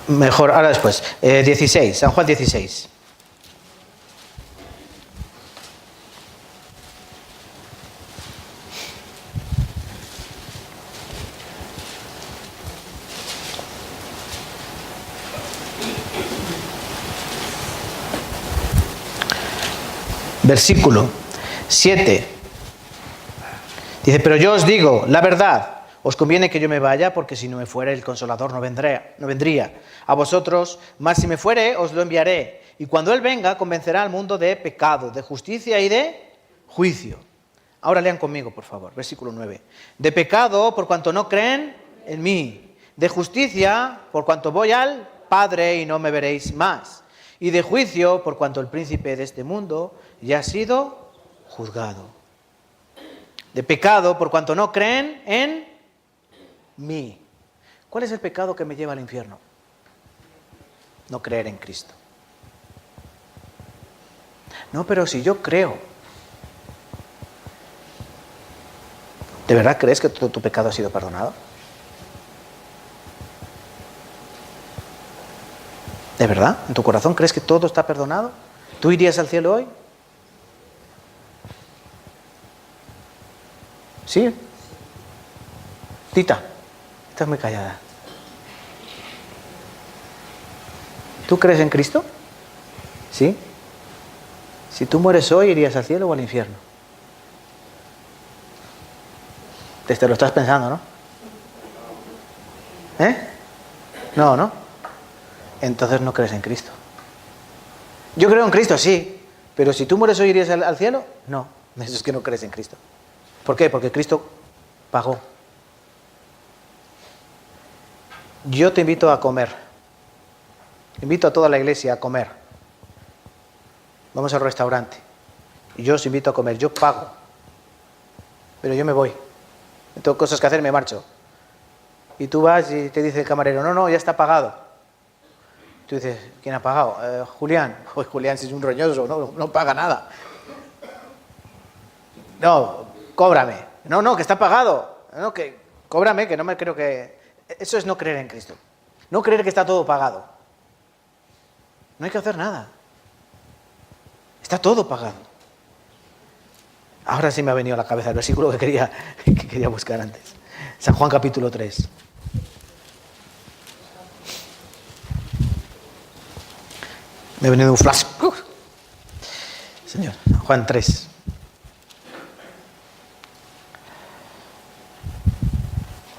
Mejor, ahora después. 16, San Juan 16. Versículo 7. Dice, pero yo os digo la verdad. Os conviene que yo me vaya, porque si no me fuere el Consolador no vendría a vosotros, mas si me fuere os lo enviaré. Y cuando Él venga convencerá al mundo de pecado, de justicia y de juicio. Ahora lean conmigo, por favor, versículo 9. De pecado por cuanto no creen en mí. De justicia por cuanto voy al Padre y no me veréis más. Y de juicio por cuanto el príncipe de este mundo ya ha sido juzgado. De pecado por cuanto no creen en mí. ¿Cuál es el pecado que me lleva al infierno? No creer en Cristo. No, pero si yo creo. ¿De verdad crees que todo tu pecado ha sido perdonado? ¿De verdad? ¿En tu corazón crees que todo está perdonado? ¿Tú irías al cielo hoy? ¿Sí? Tita, estás muy callada. ¿Tú crees en Cristo? ¿Sí? Si tú mueres hoy, ¿irías al cielo o al infierno? Te lo estás pensando, ¿no? No, ¿no? Entonces no crees en Cristo. Yo creo en Cristo, sí. Pero si tú mueres hoy, ¿irías al cielo? No. Eso es que no crees en Cristo. ¿Por qué? Porque Cristo pagó. Yo te invito a comer. Invito a toda la iglesia a comer. Vamos al restaurante. Y yo os invito a comer. Yo pago. Pero yo me voy. Tengo cosas que hacer y me marcho. Y tú vas y te dice el camarero, no, ya está pagado. Tú dices, ¿quién ha pagado? Julián. Pues Julián, si es un roñoso, no paga nada. No, cóbrame. No, que está pagado. No, que cóbrame, que no me creo que... Eso es no creer en Cristo. No creer que está todo pagado. No hay que hacer nada. Está todo pagado. Ahora sí me ha venido a la cabeza el versículo que quería buscar antes. San Juan capítulo 3. Me ha venido un flash. Señor, San Juan 3.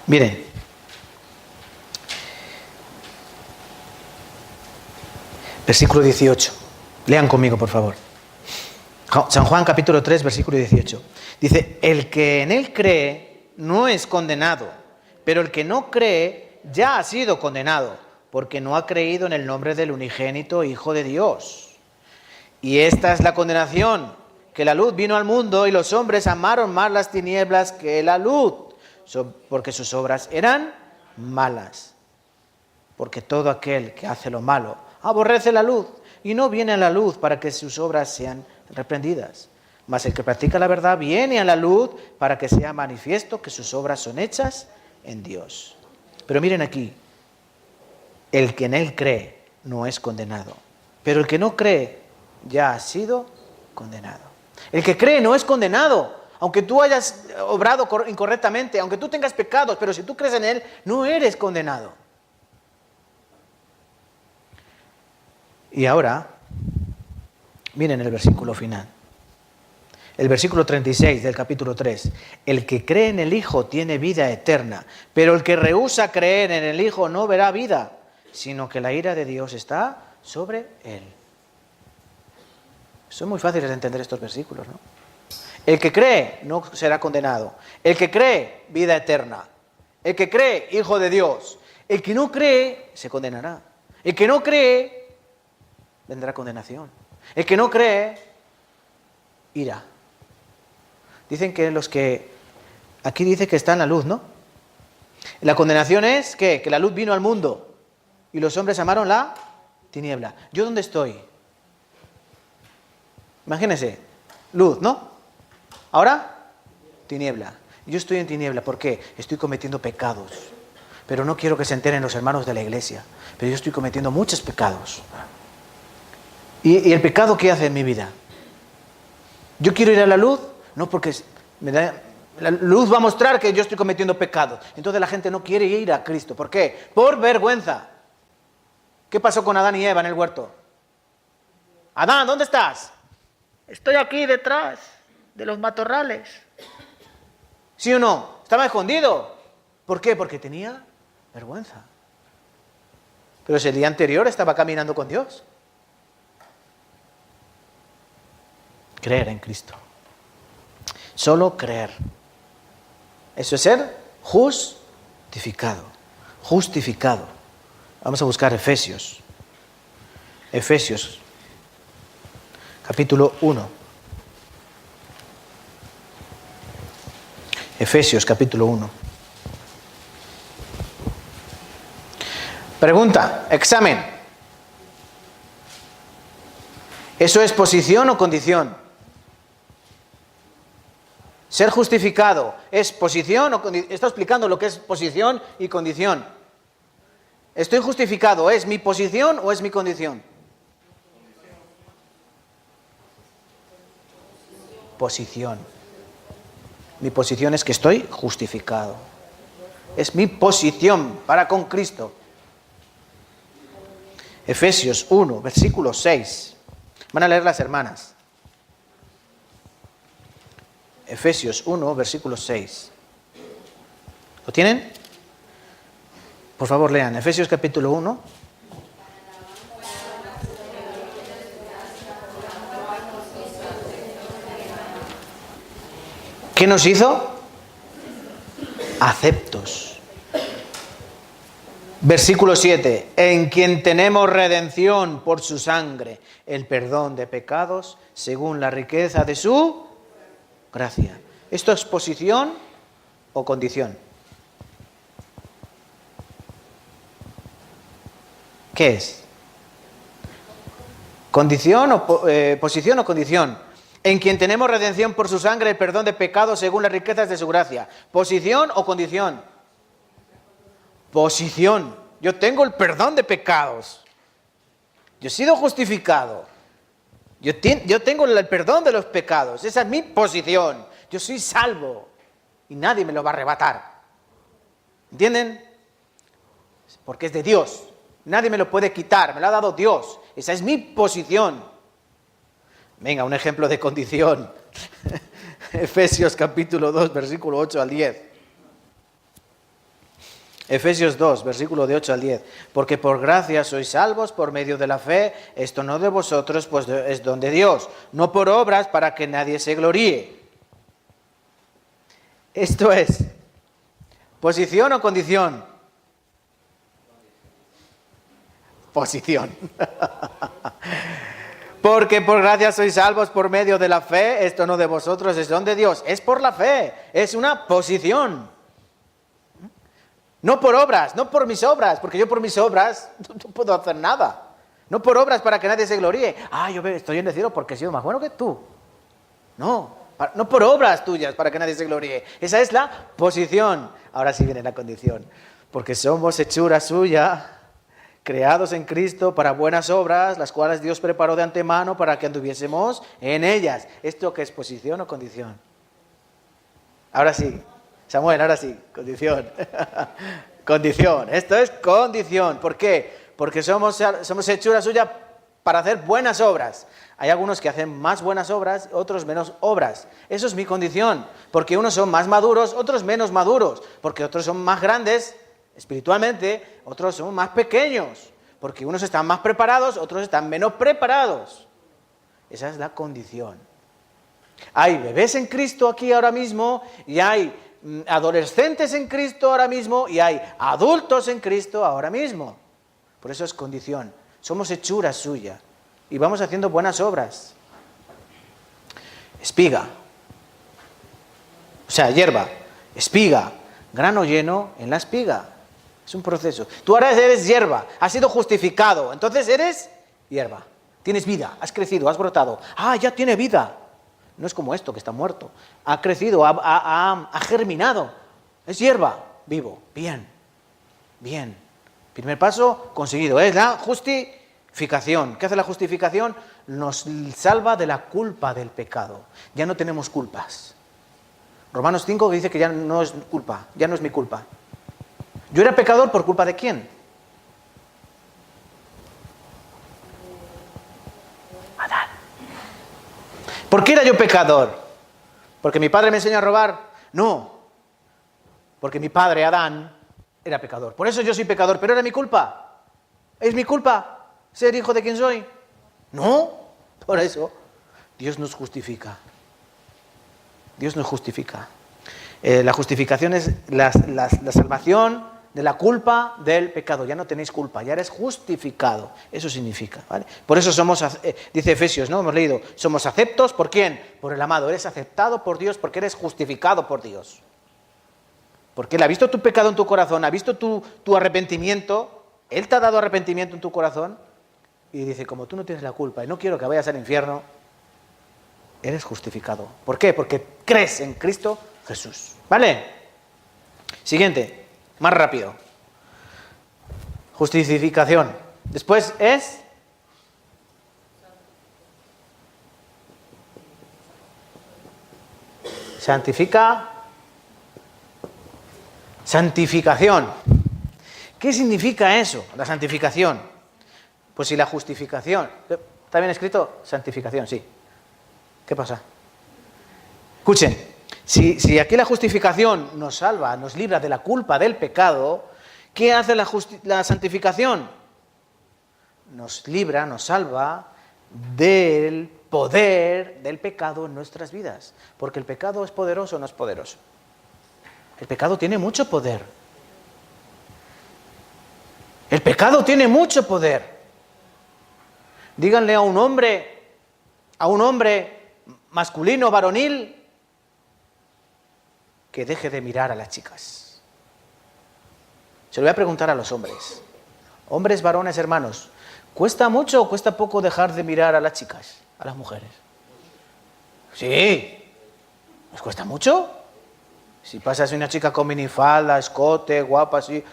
Miren. Versículo 18. Lean conmigo, por favor. San Juan capítulo 3, versículo 18. Dice, el que en él cree no es condenado, pero el que no cree ya ha sido condenado, porque no ha creído en el nombre del unigénito Hijo de Dios. Y esta es la condenación, que la luz vino al mundo y los hombres amaron más las tinieblas que la luz, porque sus obras eran malas. Porque todo aquel que hace lo malo aborrece la luz y no viene a la luz para que sus obras sean reprendidas. Mas el que practica la verdad viene a la luz para que sea manifiesto que sus obras son hechas en Dios. Pero miren aquí, el que en él cree no es condenado. Pero el que no cree ya ha sido condenado. El que cree no es condenado, aunque tú hayas obrado incorrectamente, aunque tú tengas pecados, pero si tú crees en Él, no eres condenado. Y ahora, miren el versículo final. El versículo 36 del capítulo 3. El que cree en el Hijo tiene vida eterna, pero el que rehúsa creer en el Hijo no verá vida, sino que la ira de Dios está sobre él. Son muy fáciles de entender estos versículos, ¿no? El que cree no será condenado. El que cree, vida eterna. El que cree, hijo de Dios. El que no cree, se condenará. El que no cree, vendrá condenación. El que no cree, ira. Dicen que los que... Aquí dice que está en la luz, ¿no? La condenación es ¿qué? Que la luz vino al mundo y los hombres amaron la tiniebla. ¿Yo dónde estoy? Imagínense, luz, ¿no? Ahora, tiniebla. Yo estoy en tiniebla, ¿por qué? Estoy cometiendo pecados. Pero no quiero que se enteren los hermanos de la iglesia. Pero yo estoy cometiendo muchos pecados. ¿Y el pecado qué hace en mi vida? ¿Yo quiero ir a la luz? No, porque la luz va a mostrar que yo estoy cometiendo pecados. Entonces la gente no quiere ir a Cristo. ¿Por qué? Por vergüenza. ¿Qué pasó con Adán y Eva en el huerto? Adán, ¿dónde estás? Estoy aquí detrás de los matorrales. ¿Sí o no? Estaba escondido. ¿Por qué? Porque tenía vergüenza. Pero ese día anterior estaba caminando con Dios. Creer en Cristo. Solo creer. Eso es ser justificado. Justificado. Vamos a buscar Efesios. Efesios, capítulo 1. Efesios, capítulo 1. Pregunta, examen. ¿Eso es posición o condición? Ser justificado es posición o condición. Está explicando lo que es posición y condición. ¿Estoy justificado? ¿Es mi posición o es mi condición? Posición. Mi posición es que estoy justificado. Es mi posición para con Cristo. Efesios 1, versículo 6. Van a leer las hermanas. Efesios 1, versículo 6. ¿Lo tienen? Por favor, lean. Efesios capítulo 1. ¿Qué nos hizo? Aceptos. Versículo 7. En quien tenemos redención por su sangre, el perdón de pecados, según la riqueza de su gracia. ¿Esto es posición o condición? ¿Qué es? ¿Condición o posición o condición? En quien tenemos redención por su sangre, el perdón de pecados según las riquezas de su gracia. ¿Posición o condición? Posición. Yo tengo el perdón de pecados. Yo he sido justificado. Yo tengo el perdón de los pecados. Esa es mi posición. Yo soy salvo. Y nadie me lo va a arrebatar. ¿Entienden? Porque es de Dios. Nadie me lo puede quitar. Me lo ha dado Dios. Esa es mi posición. Venga, un ejemplo de condición. Efesios capítulo 2, versículo 8 al 10. Efesios 2, versículo de 8 al 10. Porque por gracia sois salvos por medio de la fe, esto no de vosotros, pues es don de Dios, no por obras para que nadie se gloríe. Esto es, ¿posición o condición? Posición. Porque por gracia sois salvos por medio de la fe, esto no de vosotros, es don de Dios. Es por la fe, es una posición. No por obras, no por mis obras, porque yo por mis obras no puedo hacer nada. No por obras para que nadie se gloríe. Yo estoy en el cielo porque he sido más bueno que tú. No por obras tuyas para que nadie se gloríe. Esa es la posición. Ahora sí viene la condición. Porque somos hechura suya, creados en Cristo para buenas obras, las cuales Dios preparó de antemano para que anduviésemos en ellas. ¿Esto qué es, posición o condición? Ahora sí, Samuel, ahora sí, condición. Condición, esto es condición. ¿Por qué? Porque somos hechura suya para hacer buenas obras. Hay algunos que hacen más buenas obras, otros menos obras. Eso es mi condición, porque unos son más maduros, otros menos maduros, porque otros son más grandes espiritualmente, otros son más pequeños, porque unos están más preparados, otros están menos preparados. Esa es la condición. Hay bebés en Cristo aquí ahora mismo, y hay adolescentes en Cristo ahora mismo, y hay adultos en Cristo ahora mismo. Por eso es condición. Somos hechura suya, y vamos haciendo buenas obras. Espiga, o sea, hierba, espiga, grano lleno en la espiga. Es un proceso. Tú ahora eres hierba, has sido justificado, entonces eres hierba. Tienes vida, has crecido, has brotado. Ah, ya tiene vida. No es como esto que está muerto. Ha crecido, ha germinado. Es hierba, vivo, bien, bien. Primer paso conseguido, es la justificación. ¿Qué hace la justificación? Nos salva de la culpa del pecado. Ya no tenemos culpas. Romanos 5 dice que ya no es culpa, ya no es mi culpa. ¿Yo era pecador por culpa de quién? Adán. ¿Por qué era yo pecador? ¿Porque mi padre me enseñó a robar? No. Porque mi padre, Adán, era pecador. Por eso yo soy pecador, pero era mi culpa. ¿Es mi culpa ser hijo de quien soy? No. Por eso Dios nos justifica. Dios nos justifica. La justificación es la salvación de la culpa del pecado. Ya no tenéis culpa, ya eres justificado. Eso significa, ¿vale? Por eso somos, dice Efesios, ¿no? Hemos leído, somos aceptos, ¿por quién? Por el amado. Eres aceptado por Dios porque eres justificado por Dios. Porque Él ha visto tu pecado en tu corazón, ha visto tu arrepentimiento, Él te ha dado arrepentimiento en tu corazón y dice, como tú no tienes la culpa y no quiero que vayas al infierno, eres justificado. ¿Por qué? Porque crees en Cristo Jesús. ¿Vale? Siguiente, más rápido. Justificación. Después es santificación. ¿Qué significa eso, la santificación? Pues si la justificación... ¿Está bien escrito? Santificación, sí. ¿Qué pasa? Escuchen, si aquí la justificación nos salva, nos libra de la culpa del pecado, ¿qué hace la santificación? Nos libra, nos salva del poder del pecado en nuestras vidas. Porque el pecado es poderoso o no es poderoso. El pecado tiene mucho poder. El pecado tiene mucho poder. Díganle a un hombre masculino, varonil, que deje de mirar a las chicas. Se lo voy a preguntar a los hombres. Hombres, varones, hermanos, ¿cuesta mucho o cuesta poco dejar de mirar a las chicas, a las mujeres? Sí. ¿Os cuesta mucho? Si pasas una chica con minifalda, escote, guapa, así,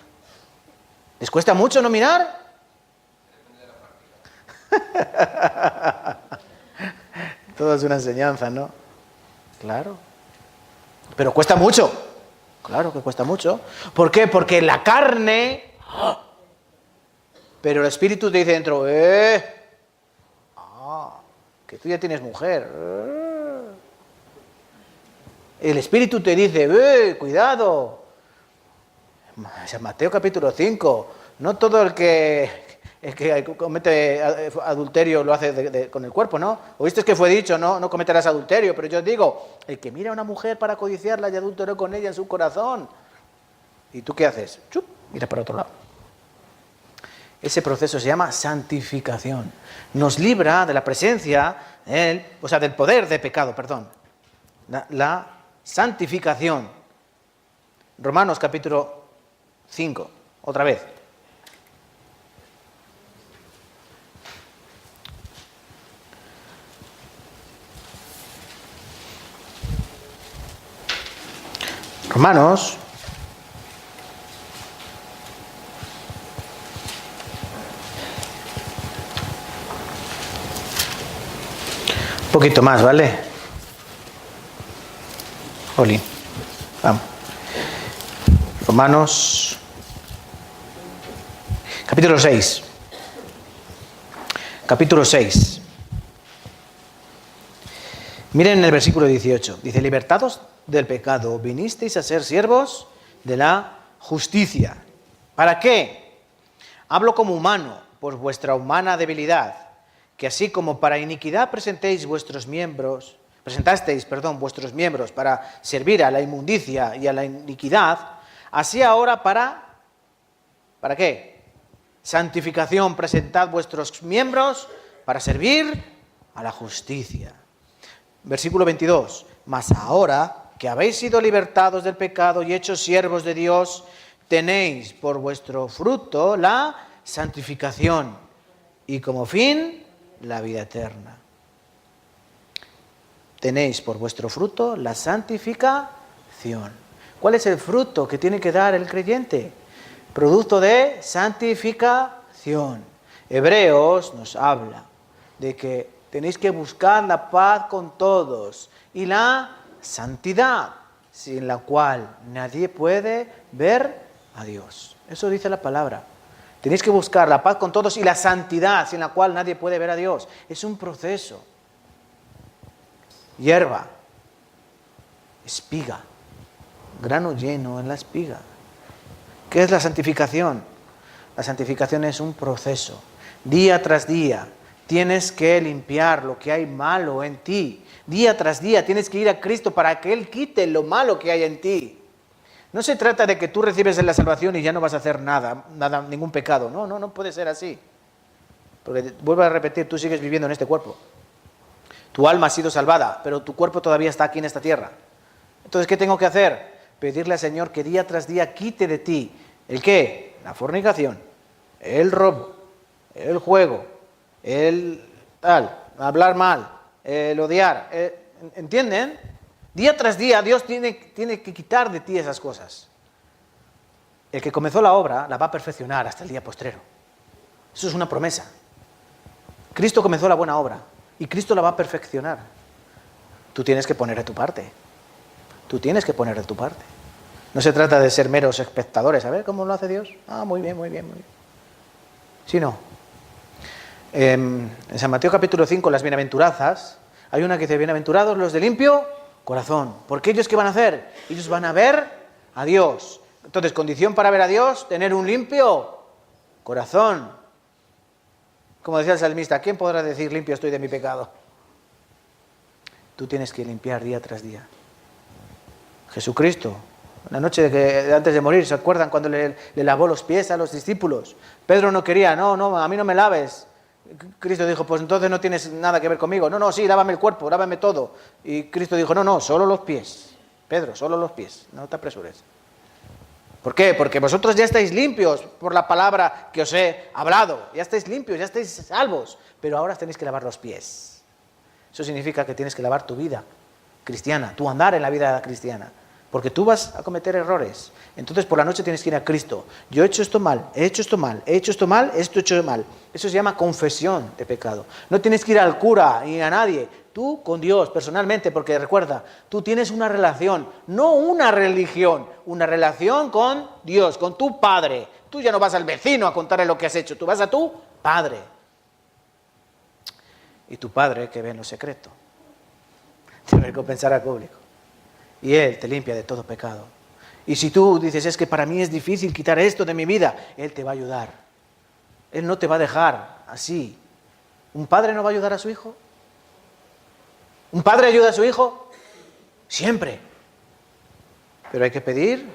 ¿les cuesta mucho no mirar? Todo es una enseñanza, ¿no? Claro. Pero cuesta mucho. Claro que cuesta mucho. ¿Por qué? Porque la carne... Pero el espíritu te dice dentro, que tú ya tienes mujer. El espíritu te dice, cuidado. San Mateo capítulo 5. No todo el que comete adulterio lo hace con el cuerpo, ¿no? ¿Oíste que fue dicho, no cometerás adulterio? Pero yo os digo, el que mira a una mujer para codiciarla y adulteró con ella en su corazón. ¿Y tú qué haces? ¡Chup! Mira para otro lado. Ese proceso se llama santificación. Nos libra de la presencia, del poder de pecado, perdón. La santificación. Romanos capítulo 5, otra vez. Romanos poquito más, ¿vale? Oli, vamos. Romanos, capítulo 6. Capítulo 6. Miren el versículo 18. Dice, libertados del pecado, vinisteis a ser siervos de la justicia. ¿Para qué? Hablo como humano, por vuestra humana debilidad, que así como para iniquidad presentasteis vuestros miembros para servir a la inmundicia y a la iniquidad, así ahora ¿para qué? Santificación, presentad vuestros miembros para servir a la justicia. Versículo 22. Mas ahora que habéis sido libertados del pecado y hechos siervos de Dios, tenéis por vuestro fruto la santificación y como fin la vida eterna. Tenéis por vuestro fruto la santificación. ¿Cuál es el fruto que tiene que dar el creyente? Producto de santificación. Hebreos nos habla de que tenéis que buscar la paz con todos y la santidad, sin la cual nadie puede ver a Dios. Eso dice la palabra. Tenéis que buscar la paz con todos y la santidad, sin la cual nadie puede ver a Dios. Es un proceso. Hierba, espiga, grano lleno en la espiga. ¿Qué es la santificación? La santificación es un proceso. Día tras día tienes que limpiar lo que hay malo en ti. Día tras día tienes que ir a Cristo para que Él quite lo malo que hay en ti. No se trata de que tú recibes la salvación y ya no vas a hacer nada, ningún pecado. No puede ser así. Porque, vuelvo a repetir, tú sigues viviendo en este cuerpo. Tu alma ha sido salvada, pero tu cuerpo todavía está aquí en esta tierra. Entonces, ¿qué tengo que hacer? Pedirle al Señor que día tras día quite de ti, ¿el qué? La fornicación, el robo, el juego, el hablar mal, el odiar. ¿Entienden? Día tras día Dios tiene que quitar de ti esas cosas. El que comenzó la obra la va a perfeccionar hasta el día postrero. Eso es una promesa. Cristo comenzó la buena obra y Cristo la va a perfeccionar. Tú tienes que poner de tu parte. Tú tienes que poner de tu parte. No se trata de ser meros espectadores. A ver cómo lo hace Dios. Muy bien. Sí, no. En San Mateo capítulo 5, las bienaventuranzas, hay una que dice, bienaventurados los de limpio corazón. Porque ellos, ¿qué van a hacer? Ellos van a ver a Dios. Entonces, condición para ver a Dios, tener un limpio corazón. Como decía el salmista, ¿quién podrá decir limpio estoy de mi pecado? Tú tienes que limpiar día tras día. Jesucristo, la noche antes de morir, ¿se acuerdan cuando le lavó los pies a los discípulos? Pedro no quería, no, a mí no me laves. Cristo dijo, pues entonces no tienes nada que ver conmigo. No, sí, lávame el cuerpo, lávame todo. Y Cristo dijo, no, solo los pies. Pedro, solo los pies, no te apresures. ¿Por qué? Porque vosotros ya estáis limpios por la palabra que os he hablado. Ya estáis limpios, ya estáis salvos. Pero ahora tenéis que lavar los pies. Eso significa que tienes que lavar tu vida cristiana, tu andar en la vida cristiana. Porque tú vas a cometer errores. Entonces por la noche tienes que ir a Cristo. Yo he hecho esto mal, he hecho esto mal, esto he hecho mal. Eso se llama confesión de pecado. No tienes que ir al cura ni a nadie. Tú con Dios, personalmente, porque recuerda, tú tienes una relación, no una religión, una relación con Dios, con tu Padre. Tú ya no vas al vecino a contarle lo que has hecho, tú vas a tu Padre. Y tu Padre, que ve en lo secreto, te recompensará al público. Y Él te limpia de todo pecado. Y si tú dices, es que para mí es difícil quitar esto de mi vida, Él te va a ayudar. Él no te va a dejar así. ¿Un padre no va a ayudar a su hijo? ¿Un padre ayuda a su hijo? Siempre. Pero hay que pedir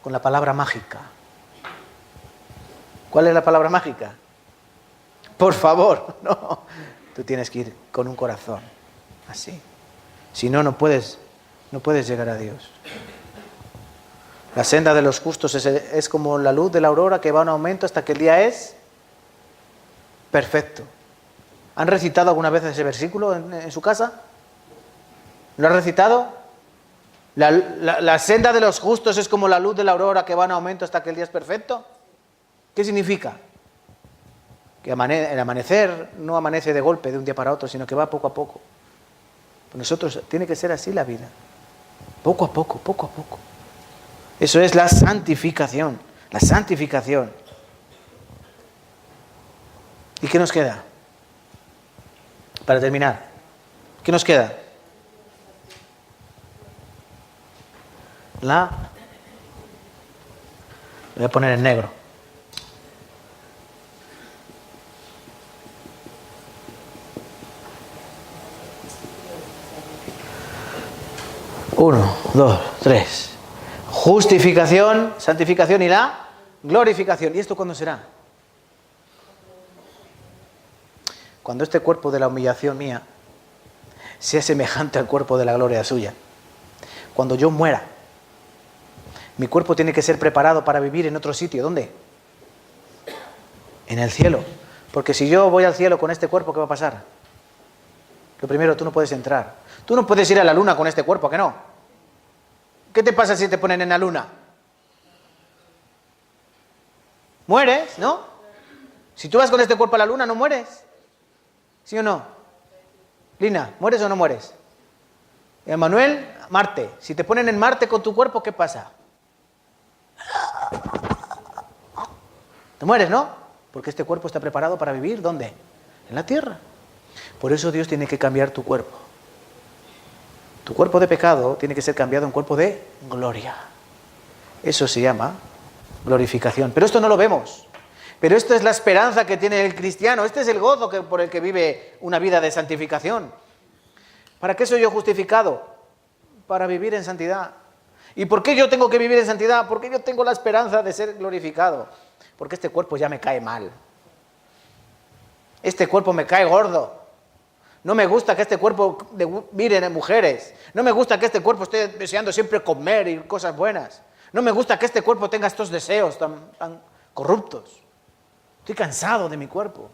con la palabra mágica. ¿Cuál es la palabra mágica? Por favor, no. Tú tienes que ir con un corazón así. Si no, no puedes llegar a Dios. La senda de los justos es como la luz de la aurora que va en aumento hasta que el día es perfecto. ¿Han recitado alguna vez ese versículo en su casa? ¿Lo han recitado? La senda de los justos es como la luz de la aurora que va en aumento hasta que el día es perfecto. ¿Qué significa? que el amanecer no amanece de golpe de un día para otro, sino que va poco a poco. Nosotros tiene que ser así la vida, poco a poco, poco a poco. Eso es la santificación, la santificación. ¿Y qué nos queda? Para terminar, ¿qué nos queda? Lo voy a poner en negro. Uno, dos, tres. Justificación, santificación y la glorificación. ¿Y esto cuándo será? Cuando este cuerpo de la humillación mía sea semejante al cuerpo de la gloria suya. Cuando yo muera, mi cuerpo tiene que ser preparado para vivir en otro sitio. ¿Dónde? En el cielo. Porque si yo voy al cielo con este cuerpo, ¿qué va a pasar? Lo primero, tú no puedes entrar. Tú no puedes ir a la luna con este cuerpo, ¿a que no? ¿Qué te pasa si te ponen en la luna? Mueres, ¿no? Si tú vas con este cuerpo a la luna, ¿no mueres? ¿Sí o no? Lina, ¿mueres o no mueres? Emanuel, Marte. Si te ponen en Marte con tu cuerpo, ¿qué pasa? Te mueres, ¿no? Porque este cuerpo está preparado para vivir, ¿dónde? En la tierra. Por eso Dios tiene que cambiar tu cuerpo. Tu cuerpo de pecado tiene que ser cambiado en cuerpo de gloria. Eso se llama glorificación. Pero esto no lo vemos. Pero esto es la esperanza que tiene el cristiano. Este es el gozo por el que vive una vida de santificación. ¿Para qué soy yo justificado? Para vivir en santidad. ¿Y por qué yo tengo que vivir en santidad? Porque yo tengo la esperanza de ser glorificado. Porque este cuerpo ya me cae mal. Este cuerpo me cae gordo. No me gusta que este cuerpo miren en mujeres. No me gusta que este cuerpo esté deseando siempre comer y cosas buenas. No me gusta que este cuerpo tenga estos deseos tan corruptos. Estoy cansado de mi cuerpo.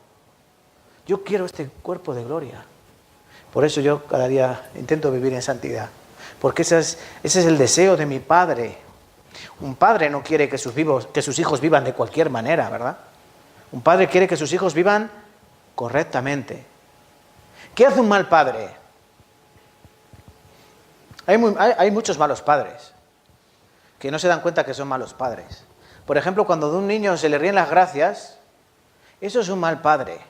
Yo quiero este cuerpo de gloria. Por eso yo cada día intento vivir en santidad. Porque ese es el deseo de mi Padre. Un padre no quiere que sus hijos vivan de cualquier manera, ¿verdad? Un padre quiere que sus hijos vivan correctamente. ¿Qué hace un mal padre? Hay muchos malos padres que no se dan cuenta que son malos padres. Por ejemplo, cuando de un niño se le ríen las gracias, eso es un mal padre.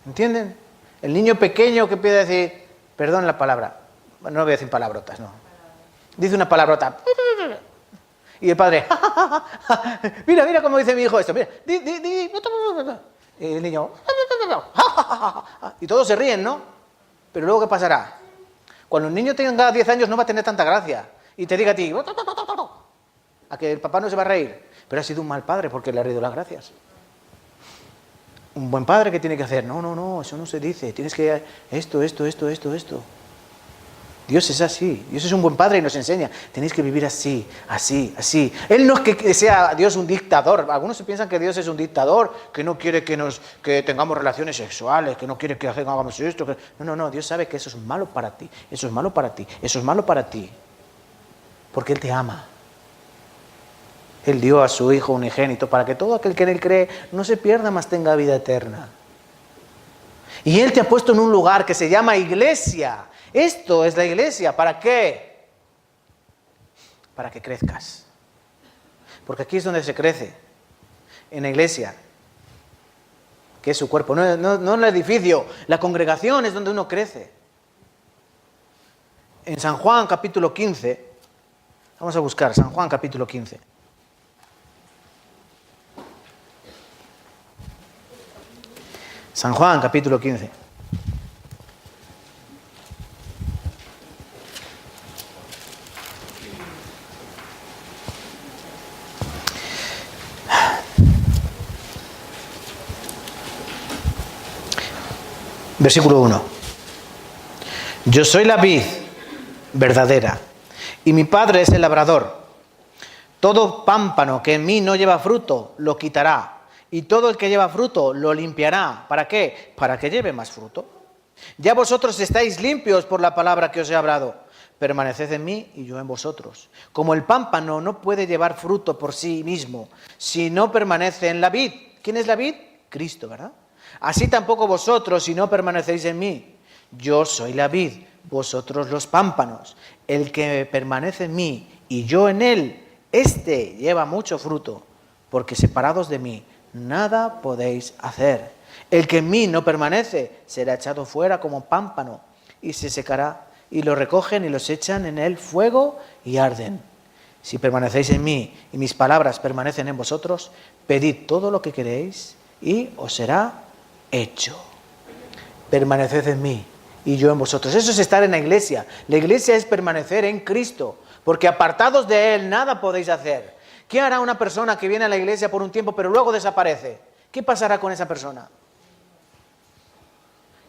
¿Entienden? El niño pequeño que pide decir, perdón la palabra, no voy a decir palabrotas, no. Dice una palabrota. Y el padre, mira cómo dice mi hijo esto, mira. Y el niño, y todos se ríen, ¿no? Pero luego, ¿qué pasará? Cuando el niño tenga 10 años no va a tener tanta gracia. Y te diga a ti, a que el papá no se va a reír. Pero ha sido un mal padre porque le ha reído las gracias. Un buen padre, ¿qué tiene que hacer? No, eso no se dice. Tienes que esto. Dios es así. Dios es un buen padre y nos enseña. Tenéis que vivir así. Él no es que sea Dios un dictador. Algunos se piensan que Dios es un dictador, que no quiere que tengamos relaciones sexuales, que no quiere que hagamos esto. No. Dios sabe que eso es malo para ti. Eso es malo para ti. Eso es malo para ti. Porque Él te ama. Él dio a su Hijo unigénito para que todo aquel que en Él cree no se pierda, mas tenga vida eterna. Y Él te ha puesto en un lugar que se llama iglesia. Esto es la iglesia. ¿Para qué? Para que crezcas. Porque aquí es donde se crece. En la iglesia. Que es su cuerpo. No en el edificio. La congregación es donde uno crece. En San Juan capítulo 15. Vamos a buscar San Juan capítulo 15. San Juan capítulo 15. Versículo 1. Yo soy la vid verdadera y mi Padre es el labrador. Todo pámpano que en mí no lleva fruto lo quitará. Y todo el que lleva fruto lo limpiará. ¿Para qué? Para que lleve más fruto. Ya vosotros estáis limpios por la palabra que os he hablado. Permaneced en mí y yo en vosotros. Como el pámpano no puede llevar fruto por sí mismo si no permanece en la vid, ¿Quién es la vid? Cristo, ¿verdad? Así tampoco vosotros, si no permanecéis en mí. Yo soy la vid, vosotros los pámpanos. El que permanece en mí y yo en él, éste lleva mucho fruto, porque separados de mí nada podéis hacer. El que en mí no permanece será echado fuera como pámpano y se secará, y lo recogen y los echan en el fuego y arden. Si permanecéis en mí y mis palabras permanecen en vosotros, pedid todo lo que queréis y os será hecho. Permaneced en mí y yo en vosotros. Eso es estar en la iglesia. La iglesia es permanecer en Cristo, porque apartados de Él nada podéis hacer. ¿Qué hará una persona que viene a la iglesia por un tiempo pero luego desaparece? ¿Qué pasará con esa persona?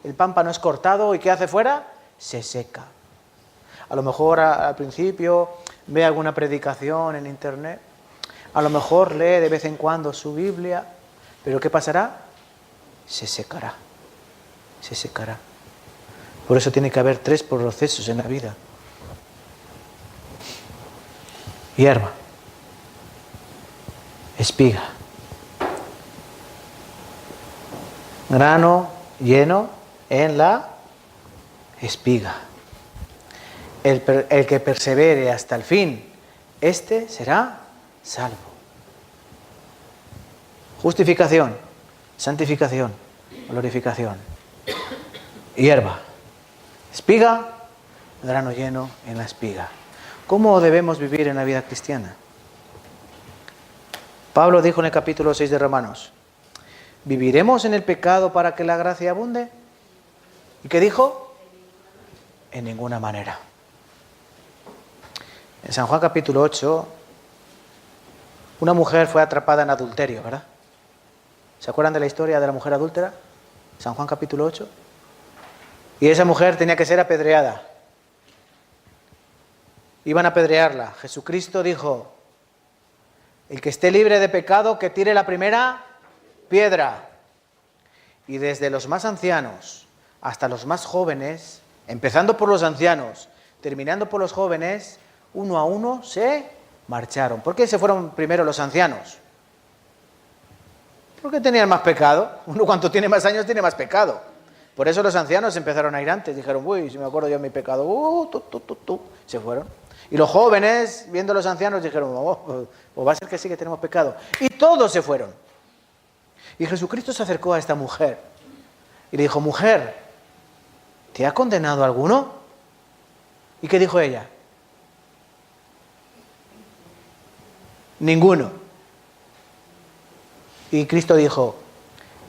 El pámpano es cortado y ¿qué hace fuera? Se seca. A lo mejor al principio ve alguna predicación en internet, a lo mejor lee de vez en cuando su Biblia, pero ¿qué pasará? Se secará, se secará. Por eso tiene que haber 3 procesos en la vida. Hierba, espiga, grano lleno en la espiga. El que persevere hasta el fin, este será salvo. Justificación, santificación, glorificación. Hierba, espiga, grano lleno en la espiga. ¿Cómo debemos vivir en la vida cristiana? Pablo dijo en el capítulo 6 de Romanos: ¿viviremos en el pecado para que la gracia abunde? ¿Y qué dijo? En ninguna manera. En San Juan capítulo 8, una mujer fue atrapada en adulterio, ¿verdad? ¿Se acuerdan de la historia de la mujer adúltera? San Juan capítulo 8. Y esa mujer tenía que ser apedreada. Iban a apedrearla. Jesucristo dijo: el que esté libre de pecado, que tire la primera piedra. Y desde los más ancianos hasta los más jóvenes, empezando por los ancianos, terminando por los jóvenes, uno a uno se marcharon. ¿Por qué se fueron primero los ancianos? Porque tenían más pecado. Uno cuanto tiene más años tiene más pecado. Por eso los ancianos empezaron a ir antes. Dijeron: uy, si me acuerdo yo de mi pecado, se fueron. Y los jóvenes, viendo a los ancianos, dijeron: o va a ser que sí que tenemos pecado. Y todos se fueron. Y Jesucristo se acercó a esta mujer y le dijo: mujer, ¿te ha condenado alguno? ¿Y qué dijo ella? Ninguno. Y Cristo dijo: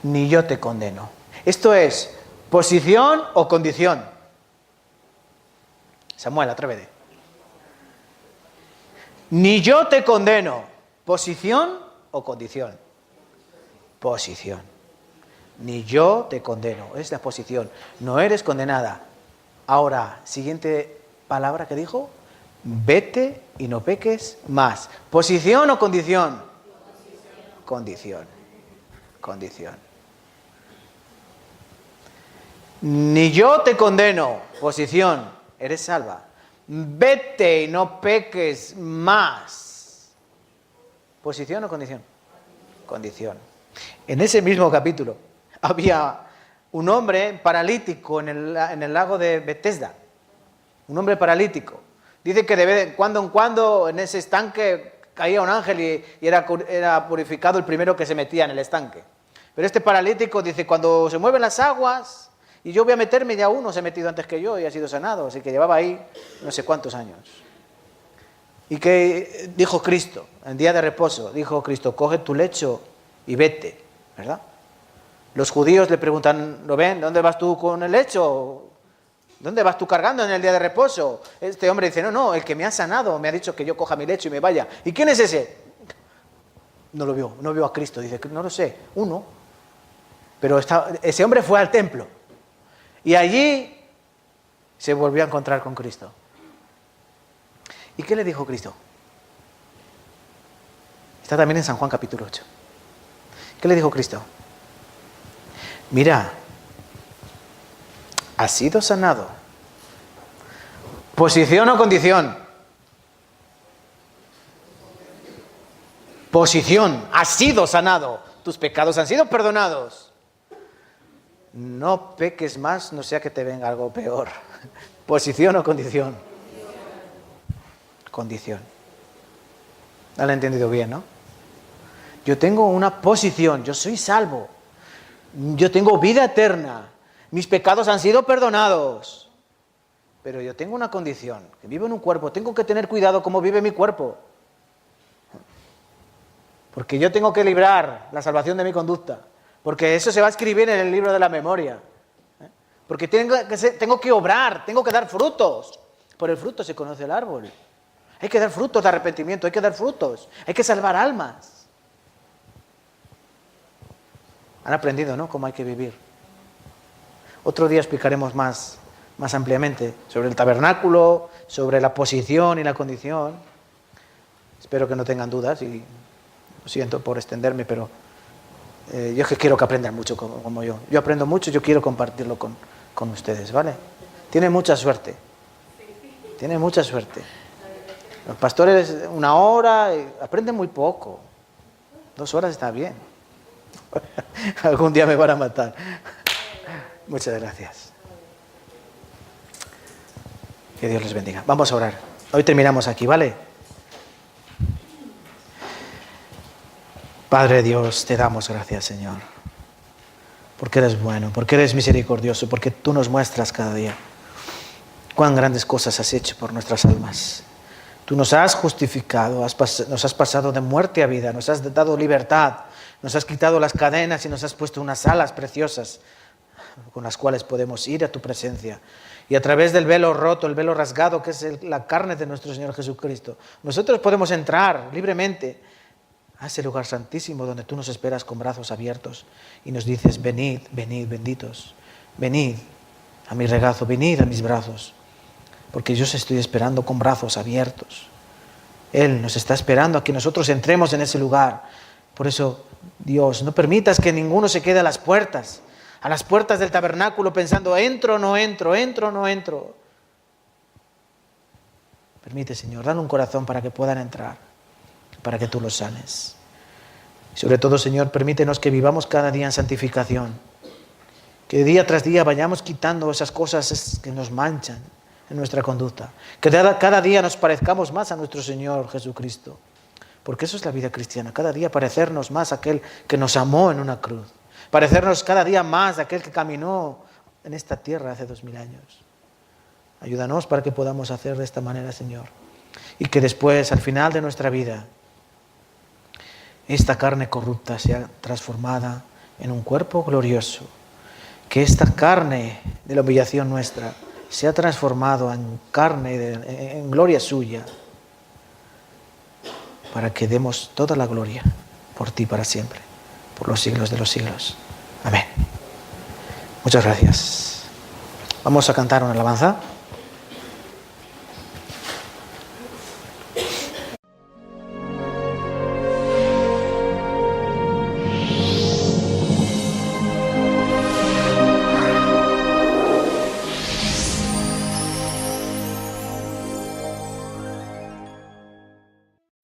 ni yo te condeno. Esto es posición o condición. Samuel, atrévete. Ni yo te condeno. ¿Posición o condición? Posición. Ni yo te condeno. Es la posición. No eres condenada. Ahora, siguiente palabra que dijo: vete y no peques más. ¿Posición o condición? Condición. Condición. Ni yo te condeno. Posición. Eres salva. Vete y no peques más. ¿Posición o condición? Condición. En ese mismo capítulo había un hombre paralítico en el lago de Betesda. Un hombre paralítico. Dice que de cuando en cuando en ese estanque caía un ángel y era purificado el primero que se metía en el estanque. Pero este paralítico dice: cuando se mueven las aguas y yo voy a meterme, ya uno se ha metido antes que yo y ha sido sanado. Así que llevaba ahí no sé cuántos años. Y que dijo Cristo, en día de reposo, dijo Cristo: coge tu lecho y vete, ¿verdad? Los judíos le preguntan: ¿lo ven? ¿Dónde vas tú con el lecho? ¿Dónde vas tú cargando en el día de reposo? Este hombre dice: no, el que me ha sanado me ha dicho que yo coja mi lecho y me vaya. ¿Y quién es ese? No lo vio, no vio a Cristo. Dice: no lo sé, uno. Pero ese hombre fue al templo. Y allí se volvió a encontrar con Cristo. ¿Y qué le dijo Cristo? Está también en San Juan capítulo 8. ¿Qué le dijo Cristo? Mira, has sido sanado. ¿Posición o condición? Posición. Has sido sanado. tus pecados han sido perdonados. No peques más, no sea que te venga algo peor. ¿Posición o condición? Condición. ¿No lo he entendido bien, no? Yo tengo una posición, yo soy salvo. Yo tengo vida eterna. Mis pecados han sido perdonados. Pero yo tengo una condición, que vivo en un cuerpo. Tengo que tener cuidado cómo vive mi cuerpo. Porque yo tengo que librar la salvación de mi conducta. Porque eso se va a escribir en el libro de la memoria. Porque tengo que obrar, tengo que dar frutos. Por el fruto se conoce el árbol. Hay que dar frutos de arrepentimiento, hay que dar frutos. Hay que salvar almas. Han aprendido, ¿no?, cómo hay que vivir. Otro día explicaremos más ampliamente sobre el tabernáculo, sobre la posición y la condición. Espero que no tengan dudas y lo siento por extenderme, pero yo es que quiero que aprendan mucho como yo. Yo aprendo mucho y yo quiero compartirlo con ustedes, ¿vale? Tienen mucha suerte. Tienen mucha suerte. Los pastores 1 hora, aprenden muy poco. 2 horas está bien. Algún día me van a matar. Muchas gracias. Que Dios les bendiga. Vamos a orar. Hoy terminamos aquí, ¿vale? Padre Dios, te damos gracias, Señor. Porque eres bueno, porque eres misericordioso, porque tú nos muestras cada día cuán grandes cosas has hecho por nuestras almas. Tú nos has justificado, nos has pasado de muerte a vida, nos has dado libertad, nos has quitado las cadenas y nos has puesto unas alas preciosas con las cuales podemos ir a tu presencia. Y a través del velo roto, el velo rasgado, que es la carne de nuestro Señor Jesucristo, nosotros podemos entrar libremente a ese lugar santísimo donde tú nos esperas con brazos abiertos y nos dices: venid, venid, benditos, venid a mi regazo, venid a mis brazos, porque yo os estoy esperando con brazos abiertos. Él nos está esperando a que nosotros entremos en ese lugar. Por eso, Dios, no permitas que ninguno se quede a las puertas del tabernáculo pensando: entro o no entro, entro o no entro. Permite, Señor, dale un corazón para que puedan entrar, para que tú los sanes. Y sobre todo, Señor, permítenos que vivamos cada día en santificación, que día tras día vayamos quitando esas cosas que nos manchan en nuestra conducta, que cada día nos parezcamos más a nuestro Señor Jesucristo, porque eso es la vida cristiana, cada día parecernos más a aquel que nos amó en una cruz, parecernos cada día más a aquel que caminó en esta tierra hace 2000 años. Ayúdanos para que podamos hacer de esta manera, Señor, y que después, al final de nuestra vida, esta carne corrupta sea transformada en un cuerpo glorioso, que esta carne de la humillación nuestra sea transformado en carne, en gloria suya, para que demos toda la gloria por ti para siempre, por los siglos de los siglos. Amén. Muchas gracias. Vamos a cantar una alabanza.